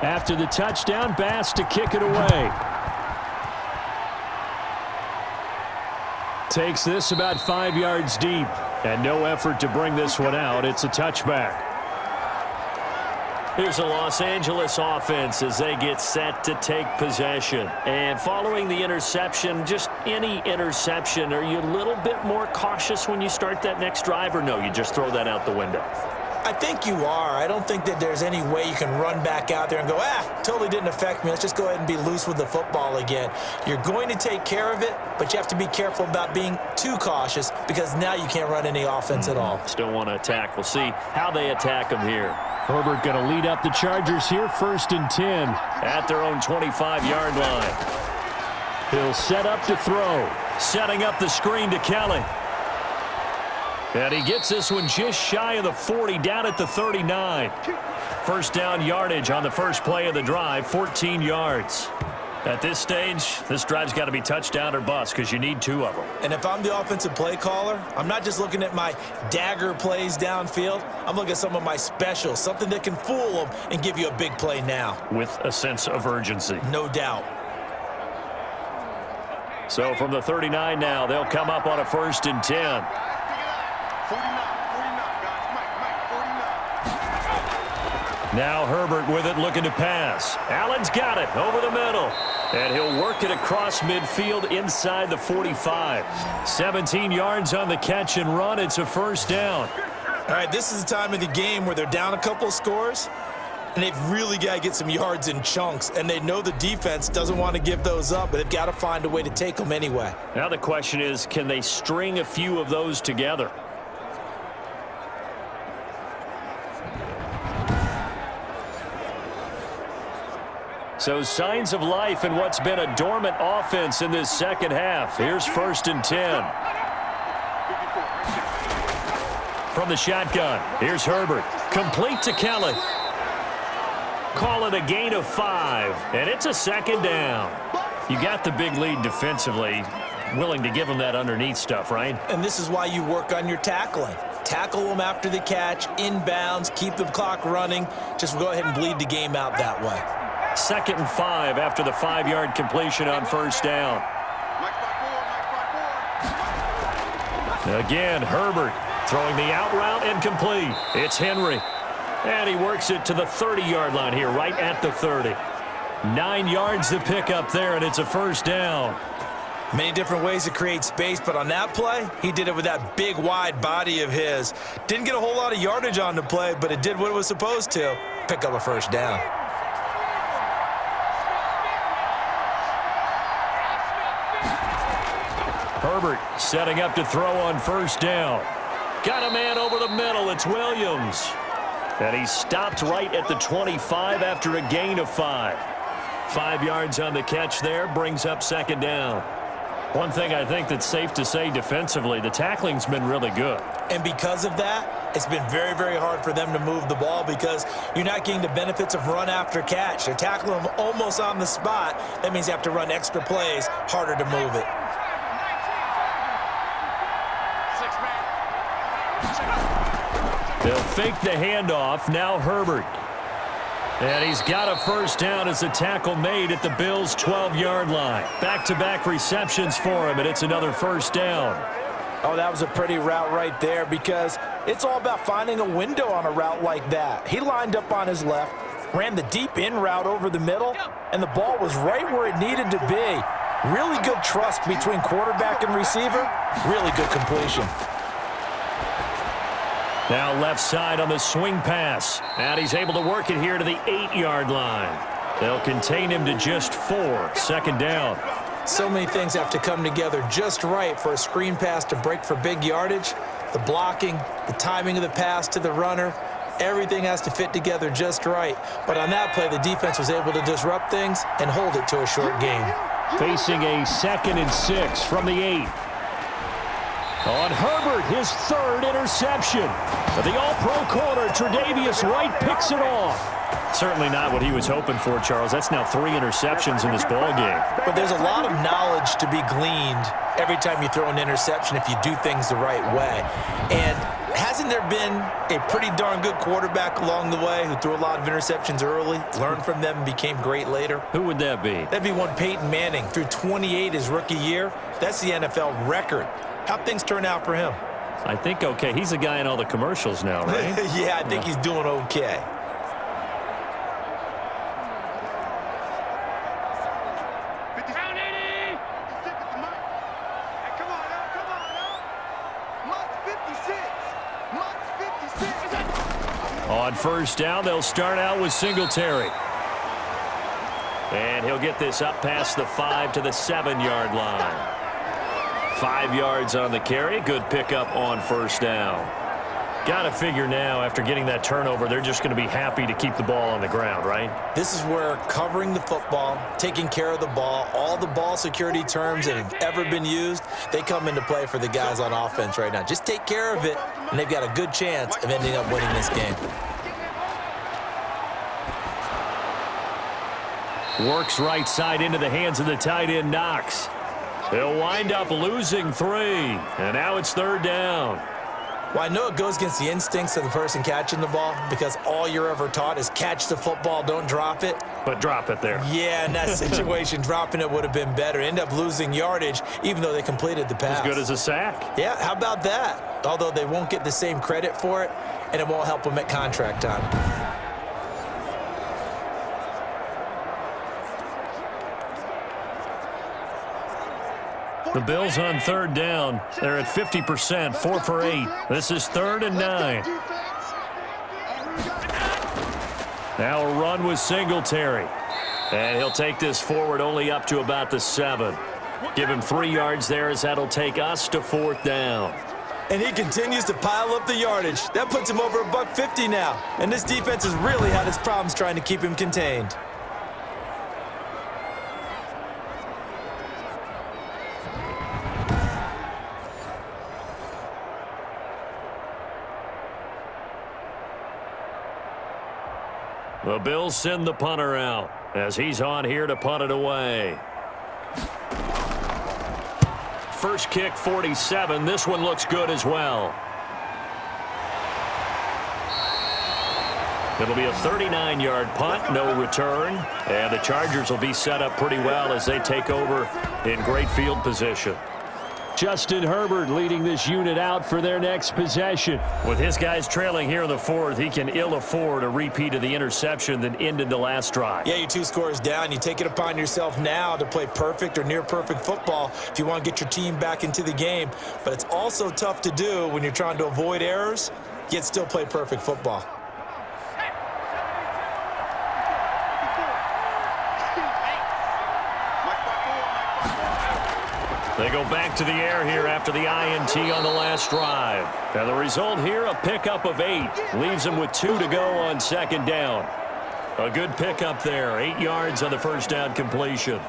[SPEAKER 2] After the touchdown, Bass to kick it away. Takes this about 5 yards deep. And no effort to bring this one out. It's a touchback. Here's the Los Angeles offense as they get set to take possession. And following the interception, just any interception, are you a little bit more cautious when you start that next drive, or no, you just throw that out the window?
[SPEAKER 3] I think you are. I don't think that there's any way you can run back out there and go, totally didn't affect me. Let's just go ahead and be loose with the football again. You're going to take care of it, but you have to be careful about being too cautious because now you can't run any offense at all.
[SPEAKER 2] Still want to attack. We'll see how they attack them here. Herbert going to lead up the Chargers here, 1st and 10 at their own 25-yard line. He'll set up to throw. Setting up the screen to Kelly. And he gets this one just shy of the 40, down at the 39. First down yardage on the first play of the drive, 14 yards. At this stage, this drive's got to be touchdown or bust because you need 2 of them.
[SPEAKER 3] And if I'm the offensive play caller, I'm not just looking at my dagger plays downfield. I'm looking at some of my specials, something that can fool them and give you a big play now.
[SPEAKER 2] With a sense of urgency.
[SPEAKER 3] No doubt.
[SPEAKER 2] So from the 39 now, they'll come up on a 1st and 10.
[SPEAKER 4] 49, guys. Mike, 49.
[SPEAKER 2] Now Herbert with it, looking to pass. Allen's got it over the middle. And he'll work it across midfield inside the 45. 17 yards on the catch and run. It's a first down.
[SPEAKER 3] All right, this is the time of the game where they're down a couple of scores, and they've really got to get some yards in chunks. And they know the defense doesn't want to give those up, but they've got to find a way to take them anyway. Now
[SPEAKER 2] the question is, can they string a few of those together? So signs of life in what's been a dormant offense in this second half. Here's 1st and 10. From the shotgun, here's Herbert. Complete to Kelly. Call it a gain of 5, and it's a second down. You got the big lead defensively. Willing to give them that underneath stuff, right?
[SPEAKER 3] And this is why you work on your tackling. Tackle them after the catch, inbounds, keep the clock running. Just go ahead and bleed the game out that way.
[SPEAKER 2] 2nd and 5 after the 5-yard completion on first down. Again, Herbert throwing the out route and complete. It's Henry. And he works it to the 30-yard line here, right at the 30. 9 yards to pick up there, and it's a first down.
[SPEAKER 3] Many different ways to create space, but on that play, he did it with that big, wide body of his. Didn't get a whole lot of yardage on the play, but it did what it was supposed to. Pick up a first down.
[SPEAKER 2] Herbert setting up to throw on first down. Got a man over the middle. It's Williams. And he stopped right at the 25 after a gain of 5. 5 yards on the catch there, brings up second down. One thing I think that's safe to say defensively, the tackling's been really good.
[SPEAKER 3] And because of that, it's been very, very hard for them to move the ball because you're not getting the benefits of run after catch. They're tackling them almost on the spot. That means you have to run extra plays, harder to move it.
[SPEAKER 2] They'll fake the handoff. Now Herbert. And he's got a first down as a tackle made at the Bills' 12-yard line. Back-to-back receptions for him, and it's another first down.
[SPEAKER 3] Oh, that was a pretty route right there because it's all about finding a window on a route like that. He lined up on his left, ran the deep in route over the middle, and the ball was right where it needed to be. Really good trust between quarterback and receiver. Really good completion.
[SPEAKER 2] Now left side on the swing pass. And he's able to work it here to the 8-yard line. They'll contain him to just 4. Second down.
[SPEAKER 3] So many things have to come together just right for a screen pass to break for big yardage. The blocking, the timing of the pass to the runner, everything has to fit together just right. But on that play, the defense was able to disrupt things and hold it to a short gain.
[SPEAKER 2] Facing a 2nd and 6 from the 8. On Herbert, his 3rd interception. The all-pro corner, Tre'Davious White, picks it off. Certainly not what he was hoping for, Charles. That's now 3 interceptions in this ball game.
[SPEAKER 3] But there's a lot of knowledge to be gleaned every time you throw an interception if you do things the right way. And hasn't there been a pretty darn good quarterback along the way who threw a lot of interceptions early, learned from them, and became great later?
[SPEAKER 2] Who would that be?
[SPEAKER 3] That'd be one Peyton Manning. Threw 28 his rookie year. That's the NFL record. How'd things turn out for him?
[SPEAKER 2] I think okay. He's a guy in all the commercials now, right?
[SPEAKER 3] Yeah, I think he's doing okay.
[SPEAKER 2] On first down, they'll start out with Singletary. And he'll get this up past the 5 to the 7-yard line. 5 yards on the carry. Good pickup on first down. Got to figure now, after getting that turnover, they're just going to be happy to keep the ball on the ground, right?
[SPEAKER 3] This is where covering the football, taking care of the ball, all the ball security terms that have ever been used, they come into play for the guys on offense right now. Just take care of it, and they've got a good chance of ending up winning this game.
[SPEAKER 2] Works right side into the hands of the tight end, Knox. They'll wind up losing 3, and now it's 3rd down.
[SPEAKER 3] Well, I know it goes against the instincts of the person catching the ball because all you're ever taught is catch the football, don't drop it.
[SPEAKER 2] But drop it there.
[SPEAKER 3] Yeah, in that situation, dropping it would have been better. End up losing yardage, even though they completed the pass.
[SPEAKER 2] As good as a sack.
[SPEAKER 3] Yeah, how about that? Although they won't get the same credit for it, and it won't help them at contract time.
[SPEAKER 2] The Bills on 3rd down. They're at 50%, 4 for 8. This is 3rd and 9. Now a run with Singletary. And he'll take this forward only up to about the 7. Give him 3 yards there as that'll take us to 4th down.
[SPEAKER 3] And he continues to pile up the yardage. That puts him over $150 now. And this defense has really had its problems trying to keep him contained.
[SPEAKER 2] The Bills send the punter out as he's on here to punt it away. First kick, 47. This one looks good as well. It'll be a 39-yard punt, no return. And the Chargers will be set up pretty well as they take over in great field position. Justin Herbert leading this unit out for their next possession. With his guys trailing here in the fourth, he can ill afford a repeat of the interception that ended the last drive.
[SPEAKER 3] Yeah, you're 2 scores down. You take it upon yourself now to play perfect or near perfect football if you want to get your team back into the game. But it's also tough to do when you're trying to avoid errors, yet still play perfect football.
[SPEAKER 2] They go back to the air here after the INT on the last drive. And the result here, a pickup of 8. Leaves them with 2 to go on second down. A good pickup there, 8 yards on the first down completion.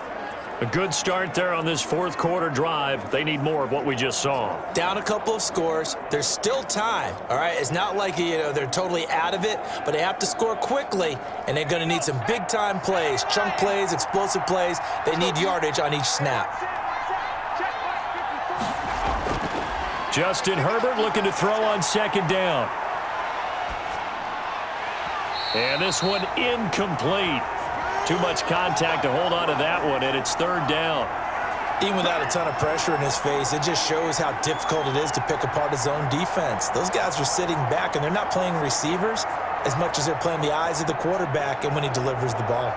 [SPEAKER 2] A good start there on this fourth quarter drive. They need more of what we just saw.
[SPEAKER 3] Down a couple of scores. There's still time, all right? It's not like, they're totally out of it, but they have to score quickly, and they're going to need some big-time plays, chunk plays, explosive plays. They need yardage on each snap.
[SPEAKER 2] Justin Herbert looking to throw on second down. And this one incomplete. Too much contact to hold on to that one, and it's third down.
[SPEAKER 3] Even without a ton of pressure in his face, it just shows how difficult it is to pick apart his own defense. Those guys are sitting back, and they're not playing receivers as much as they're playing the eyes of the quarterback and when he delivers the ball.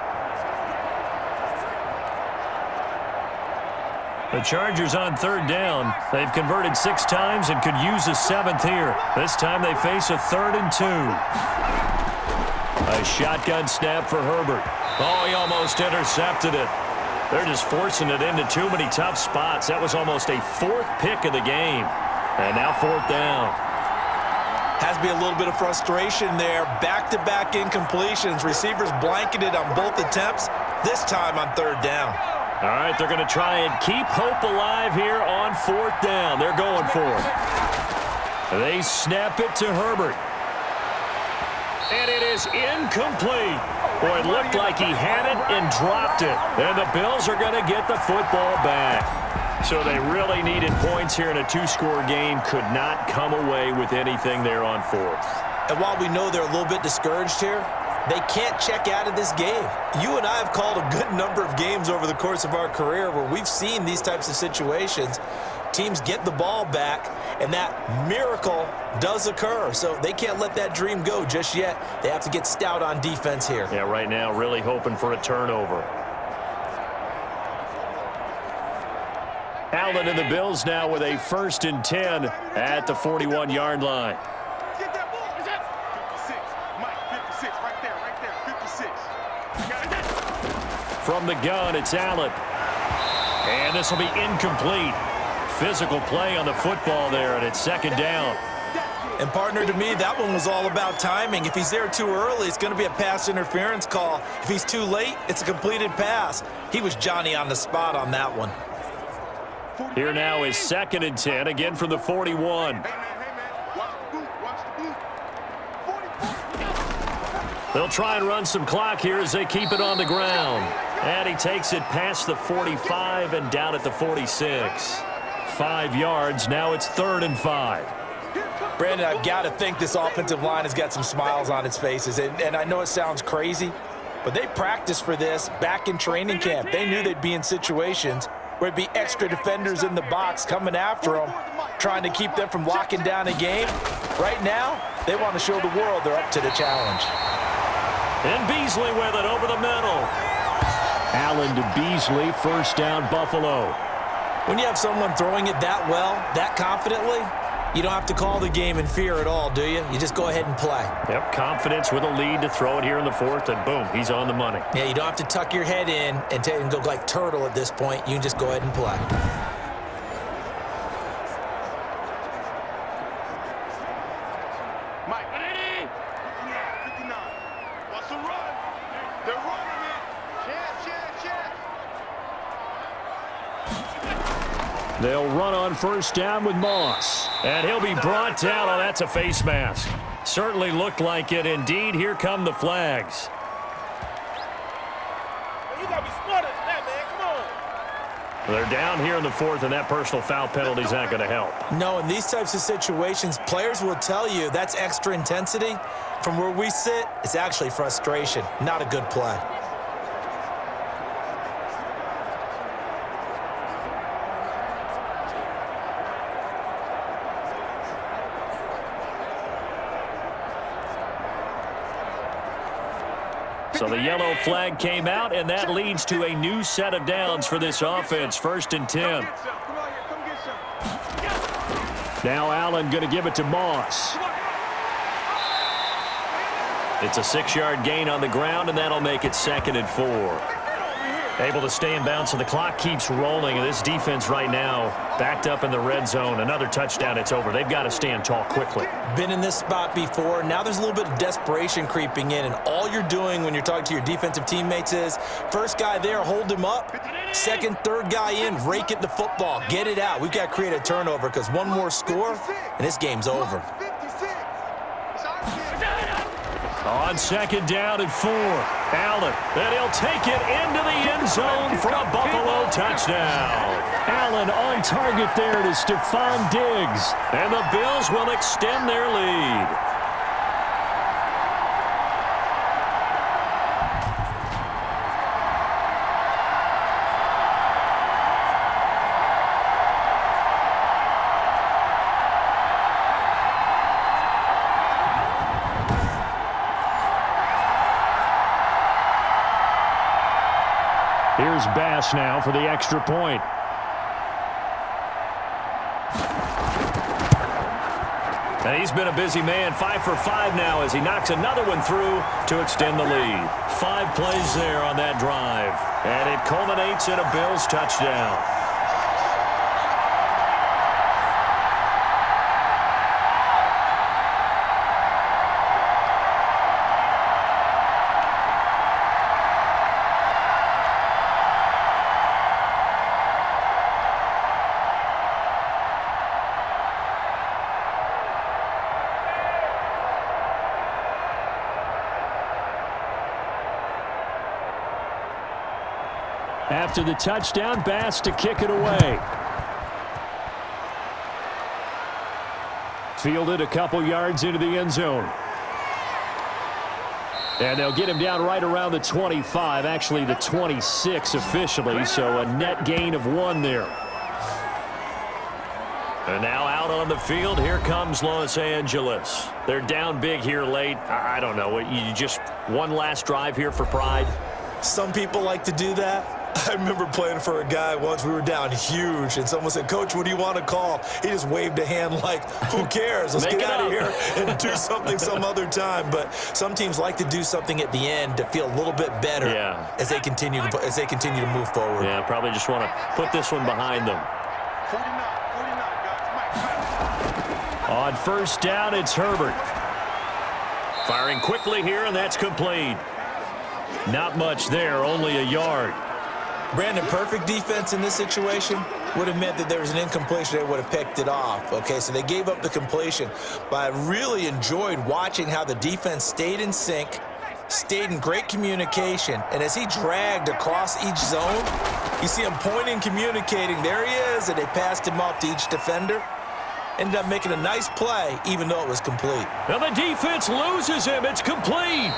[SPEAKER 2] The Chargers on third down. They've converted 6 times and could use a 7th here. This time they face a 3rd and 2. A shotgun snap for Herbert. Oh, he almost intercepted it. They're just forcing it into too many tough spots. That was almost a 4th pick of the game. And now 4th down.
[SPEAKER 3] Has to be a little bit of frustration there. Back-to-back incompletions. Receivers blanketed on both attempts, this time on third down.
[SPEAKER 2] All right, they're going to try and keep hope alive here on 4th down. They're going for it. They snap it to Herbert. And it is incomplete. Boy, it looked like he had it and dropped it. And the Bills are going to get the football back. So they really needed points here in a 2-score game. Could not come away with anything there on 4th.
[SPEAKER 3] And while we know they're a little bit discouraged here, they can't check out of this game. You and I have called a good number of games over the course of our career where we've seen these types of situations. Teams get the ball back, and that miracle does occur. So they can't let that dream go just yet. They have to get stout on defense here.
[SPEAKER 2] Yeah, right now really hoping for a turnover. Allen and the Bills now with a 1st and 10 at the 41-yard line. From the gun, it's Allen. And this will be incomplete. Physical play on the football there, and it's second down.
[SPEAKER 3] And, partner, to me, that one was all about timing. If he's there too early, it's going to be a pass interference call. If he's too late, it's a completed pass. He was Johnny on the spot on that one.
[SPEAKER 2] Here now is 2nd and 10, again from the 41. They'll try and run some clock here as they keep it on the ground. And he takes it past the 45 and down at the 46. 5 yards. Now it's 3rd and 5.
[SPEAKER 3] Brandon, I've got to think this offensive line has got some smiles on its faces. And I know it sounds crazy, but they practiced for this back in training camp. They knew they'd be in situations where it'd be extra defenders in the box coming after them, trying to keep them from locking down a game. Right now, they want to show the world they're up to the challenge.
[SPEAKER 2] And Beasley with it over the middle. Allen to Beasley, 1st down, Buffalo.
[SPEAKER 3] When you have someone throwing it that well, that confidently, you don't have to call the game in fear at all, do you? You just go ahead and play.
[SPEAKER 2] Yep, confidence with a lead to throw it here in the 4th, and boom, he's on the money.
[SPEAKER 3] Yeah, you don't have to tuck your head in and go like turtle at this point. You can just go ahead and play.
[SPEAKER 2] They'll run on 1st down with Moss. And he'll be brought down. Oh, that's a face mask. Certainly looked like it. Indeed, here come the flags.
[SPEAKER 6] You got to be smarter than that, man. Come on.
[SPEAKER 2] They're down here in the fourth, and that personal foul penalty is not going to help.
[SPEAKER 3] No, in these types of situations, players will tell you that's extra intensity. From where we sit, it's actually frustration, not a good play.
[SPEAKER 2] So the yellow flag came out, and that leads to a new set of downs for this offense. 1st and 10. Now Allen going to give it to Moss. It's a 6-yard gain on the ground, and that'll make it 2nd and 4. Able to stay in bounds, so the clock keeps rolling. And this defense right now backed up in the red zone. Another touchdown, it's over. They've got to stand tall quickly.
[SPEAKER 3] Been in this spot before. Now there's a little bit of desperation creeping in, and all you're doing when you're talking to your defensive teammates is first guy there, hold him up. Second, third guy in, rake it the football. Get it out. We've got to create a turnover because one more score, and this game's over.
[SPEAKER 2] On 2nd down and 4. Allen, and he'll take it into the end zone for a Buffalo touchdown. Allen on target there to Stephon Diggs. And the Bills will extend their lead. Here's Bass now for the extra point. And he's been a busy man, 5 for 5 now as he knocks another one through to extend the lead. 5 plays there on that drive. And it culminates in a Bills touchdown. After the touchdown, Bass to kick it away. Fielded a couple yards into the end zone. And they'll get him down right around the 25, actually the 26 officially, so a net gain of 1 there. And now out on the field, here comes Los Angeles. They're down big here late. I don't know, you just one last drive here for pride?
[SPEAKER 3] Some people like to do that. I remember playing for a guy once. We were down huge, and someone said, "Coach, what do you want to call?" He just waved a hand like, who cares? Let's get out of here and do something some other time. But some teams like to do something at the end to feel a little bit better as they continue to move forward.
[SPEAKER 2] Yeah, probably just want to put this one behind them.
[SPEAKER 4] 49, guys.
[SPEAKER 2] On 1st down, it's Herbert. Firing quickly here, and that's complete. Not much there, only a yard.
[SPEAKER 3] Brandon, perfect defense in this situation would have meant that there was an incompletion. They would have picked it off. Okay, so they gave up the completion. But I really enjoyed watching how the defense stayed in sync, stayed in great communication. And as he dragged across each zone, you see him pointing, communicating. There he is, and they passed him off to each defender. Ended up making a nice play, even though it was complete.
[SPEAKER 2] And the defense loses him. It's complete.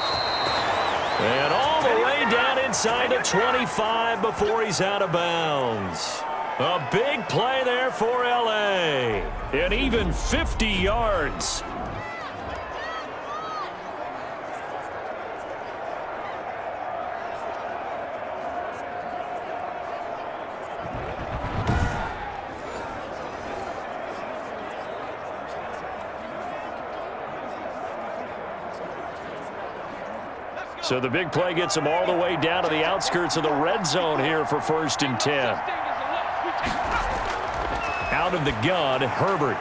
[SPEAKER 2] And all the way down inside the 25 before he's out of bounds. A big play there for L.A. And even 50 yards. So the big play gets him all the way down to the outskirts of the red zone here for 1st and 10. Out of the gun, Herbert.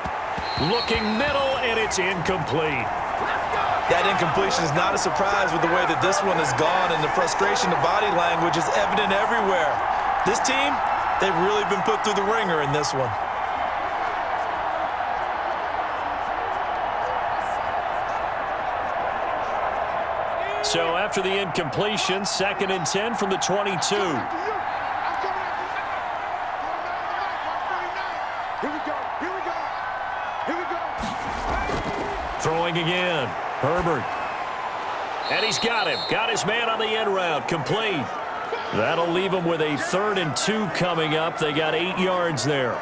[SPEAKER 2] Looking middle, and it's incomplete.
[SPEAKER 3] That incompletion is not a surprise with the way that this one has gone, and the frustration, the body language is evident everywhere. This team, they've really been put through the ringer in this one.
[SPEAKER 2] So after the incompletion, 2nd and 10 from the 22. Throwing again. Herbert. And he's got him. Got his man on the end route. Complete. That'll leave him with a 3rd and 2 coming up. They got 8 yards there.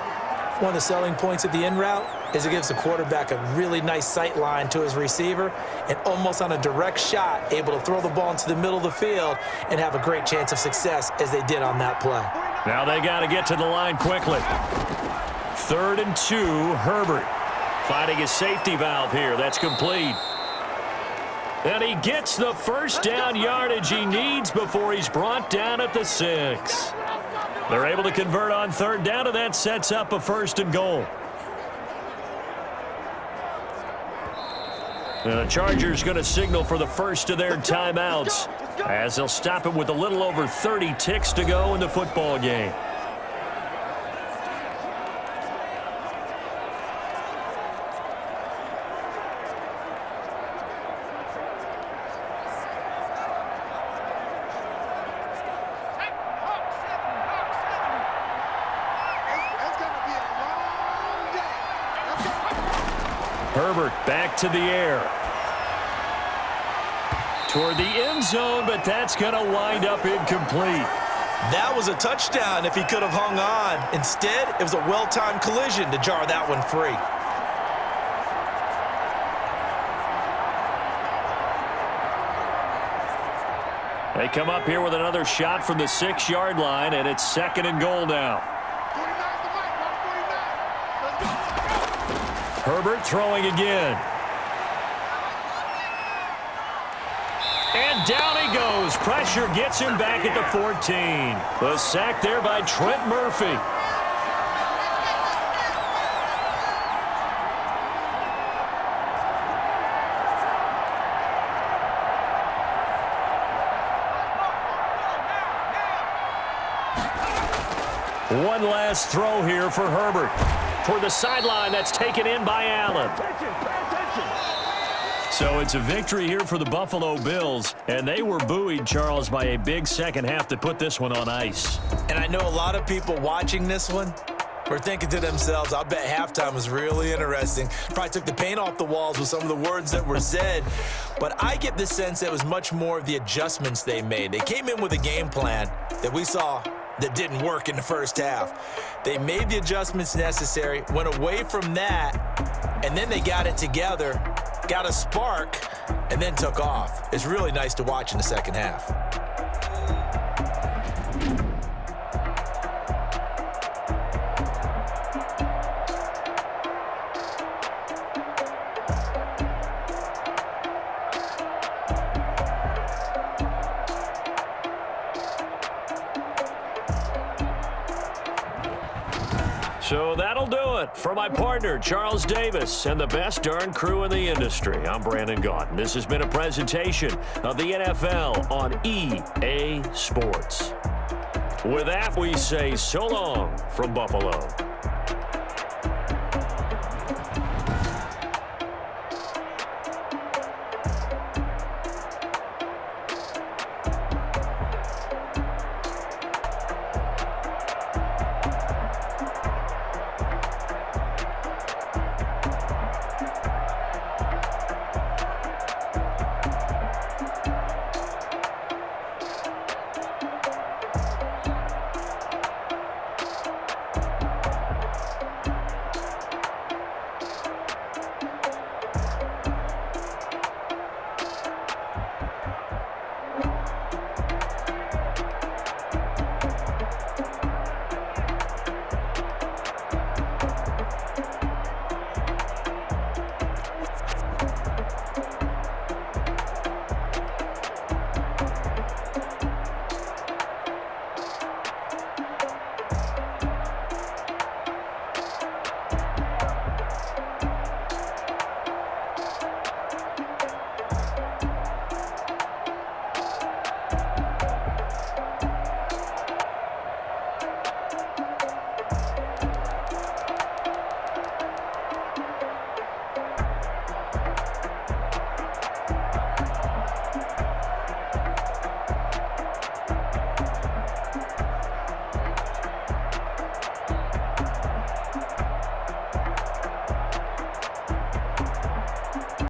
[SPEAKER 3] One of the selling points of the in route is it gives the quarterback a really nice sight line to his receiver and almost on a direct shot able to throw the ball into the middle of the field and have a great chance of success as they did on that play.
[SPEAKER 2] Now they got to get to the line quickly. 3rd and 2, Herbert. Finding his safety valve here. That's complete. And he gets the first down yardage he needs before he's brought down at the 6. They're able to convert on 3rd down, and that sets up a 1st and goal. And the Chargers going to signal for the first of their timeouts as they'll stop it with a little over 30 ticks to go in the football game. Herbert back to the air. Toward the end zone, but that's going to wind up incomplete.
[SPEAKER 3] That was a touchdown if he could have hung on. Instead, it was a well-timed collision to jar that one free.
[SPEAKER 2] They come up here with another shot from the 6-yard line, and it's 2nd and goal now. Herbert throwing again. And down he goes. Pressure gets him back at the 14. The sack there by Trent Murphy. One last throw here for Herbert. Toward the sideline, that's taken in by Allen. So it's a victory here for the Buffalo Bills, and they were buoyed, Charles, by a big second half to put this one on ice.
[SPEAKER 3] And I know a lot of people watching this one were thinking to themselves, I bet halftime was really interesting. Probably took the paint off the walls with some of the words that were said. But I get the sense that it was much more of the adjustments they made. They came in with a game plan that we saw that didn't work in the first half. They made the adjustments necessary, went away from that, and then they got it together, got a spark, and then took off. It's really nice to watch in the second half.
[SPEAKER 2] So that'll do it for my partner, Charles Davis, and the best darn crew in the industry. I'm Brandon Gaudin. This has been a presentation of the NFL on EA Sports. With that, we say so long from Buffalo.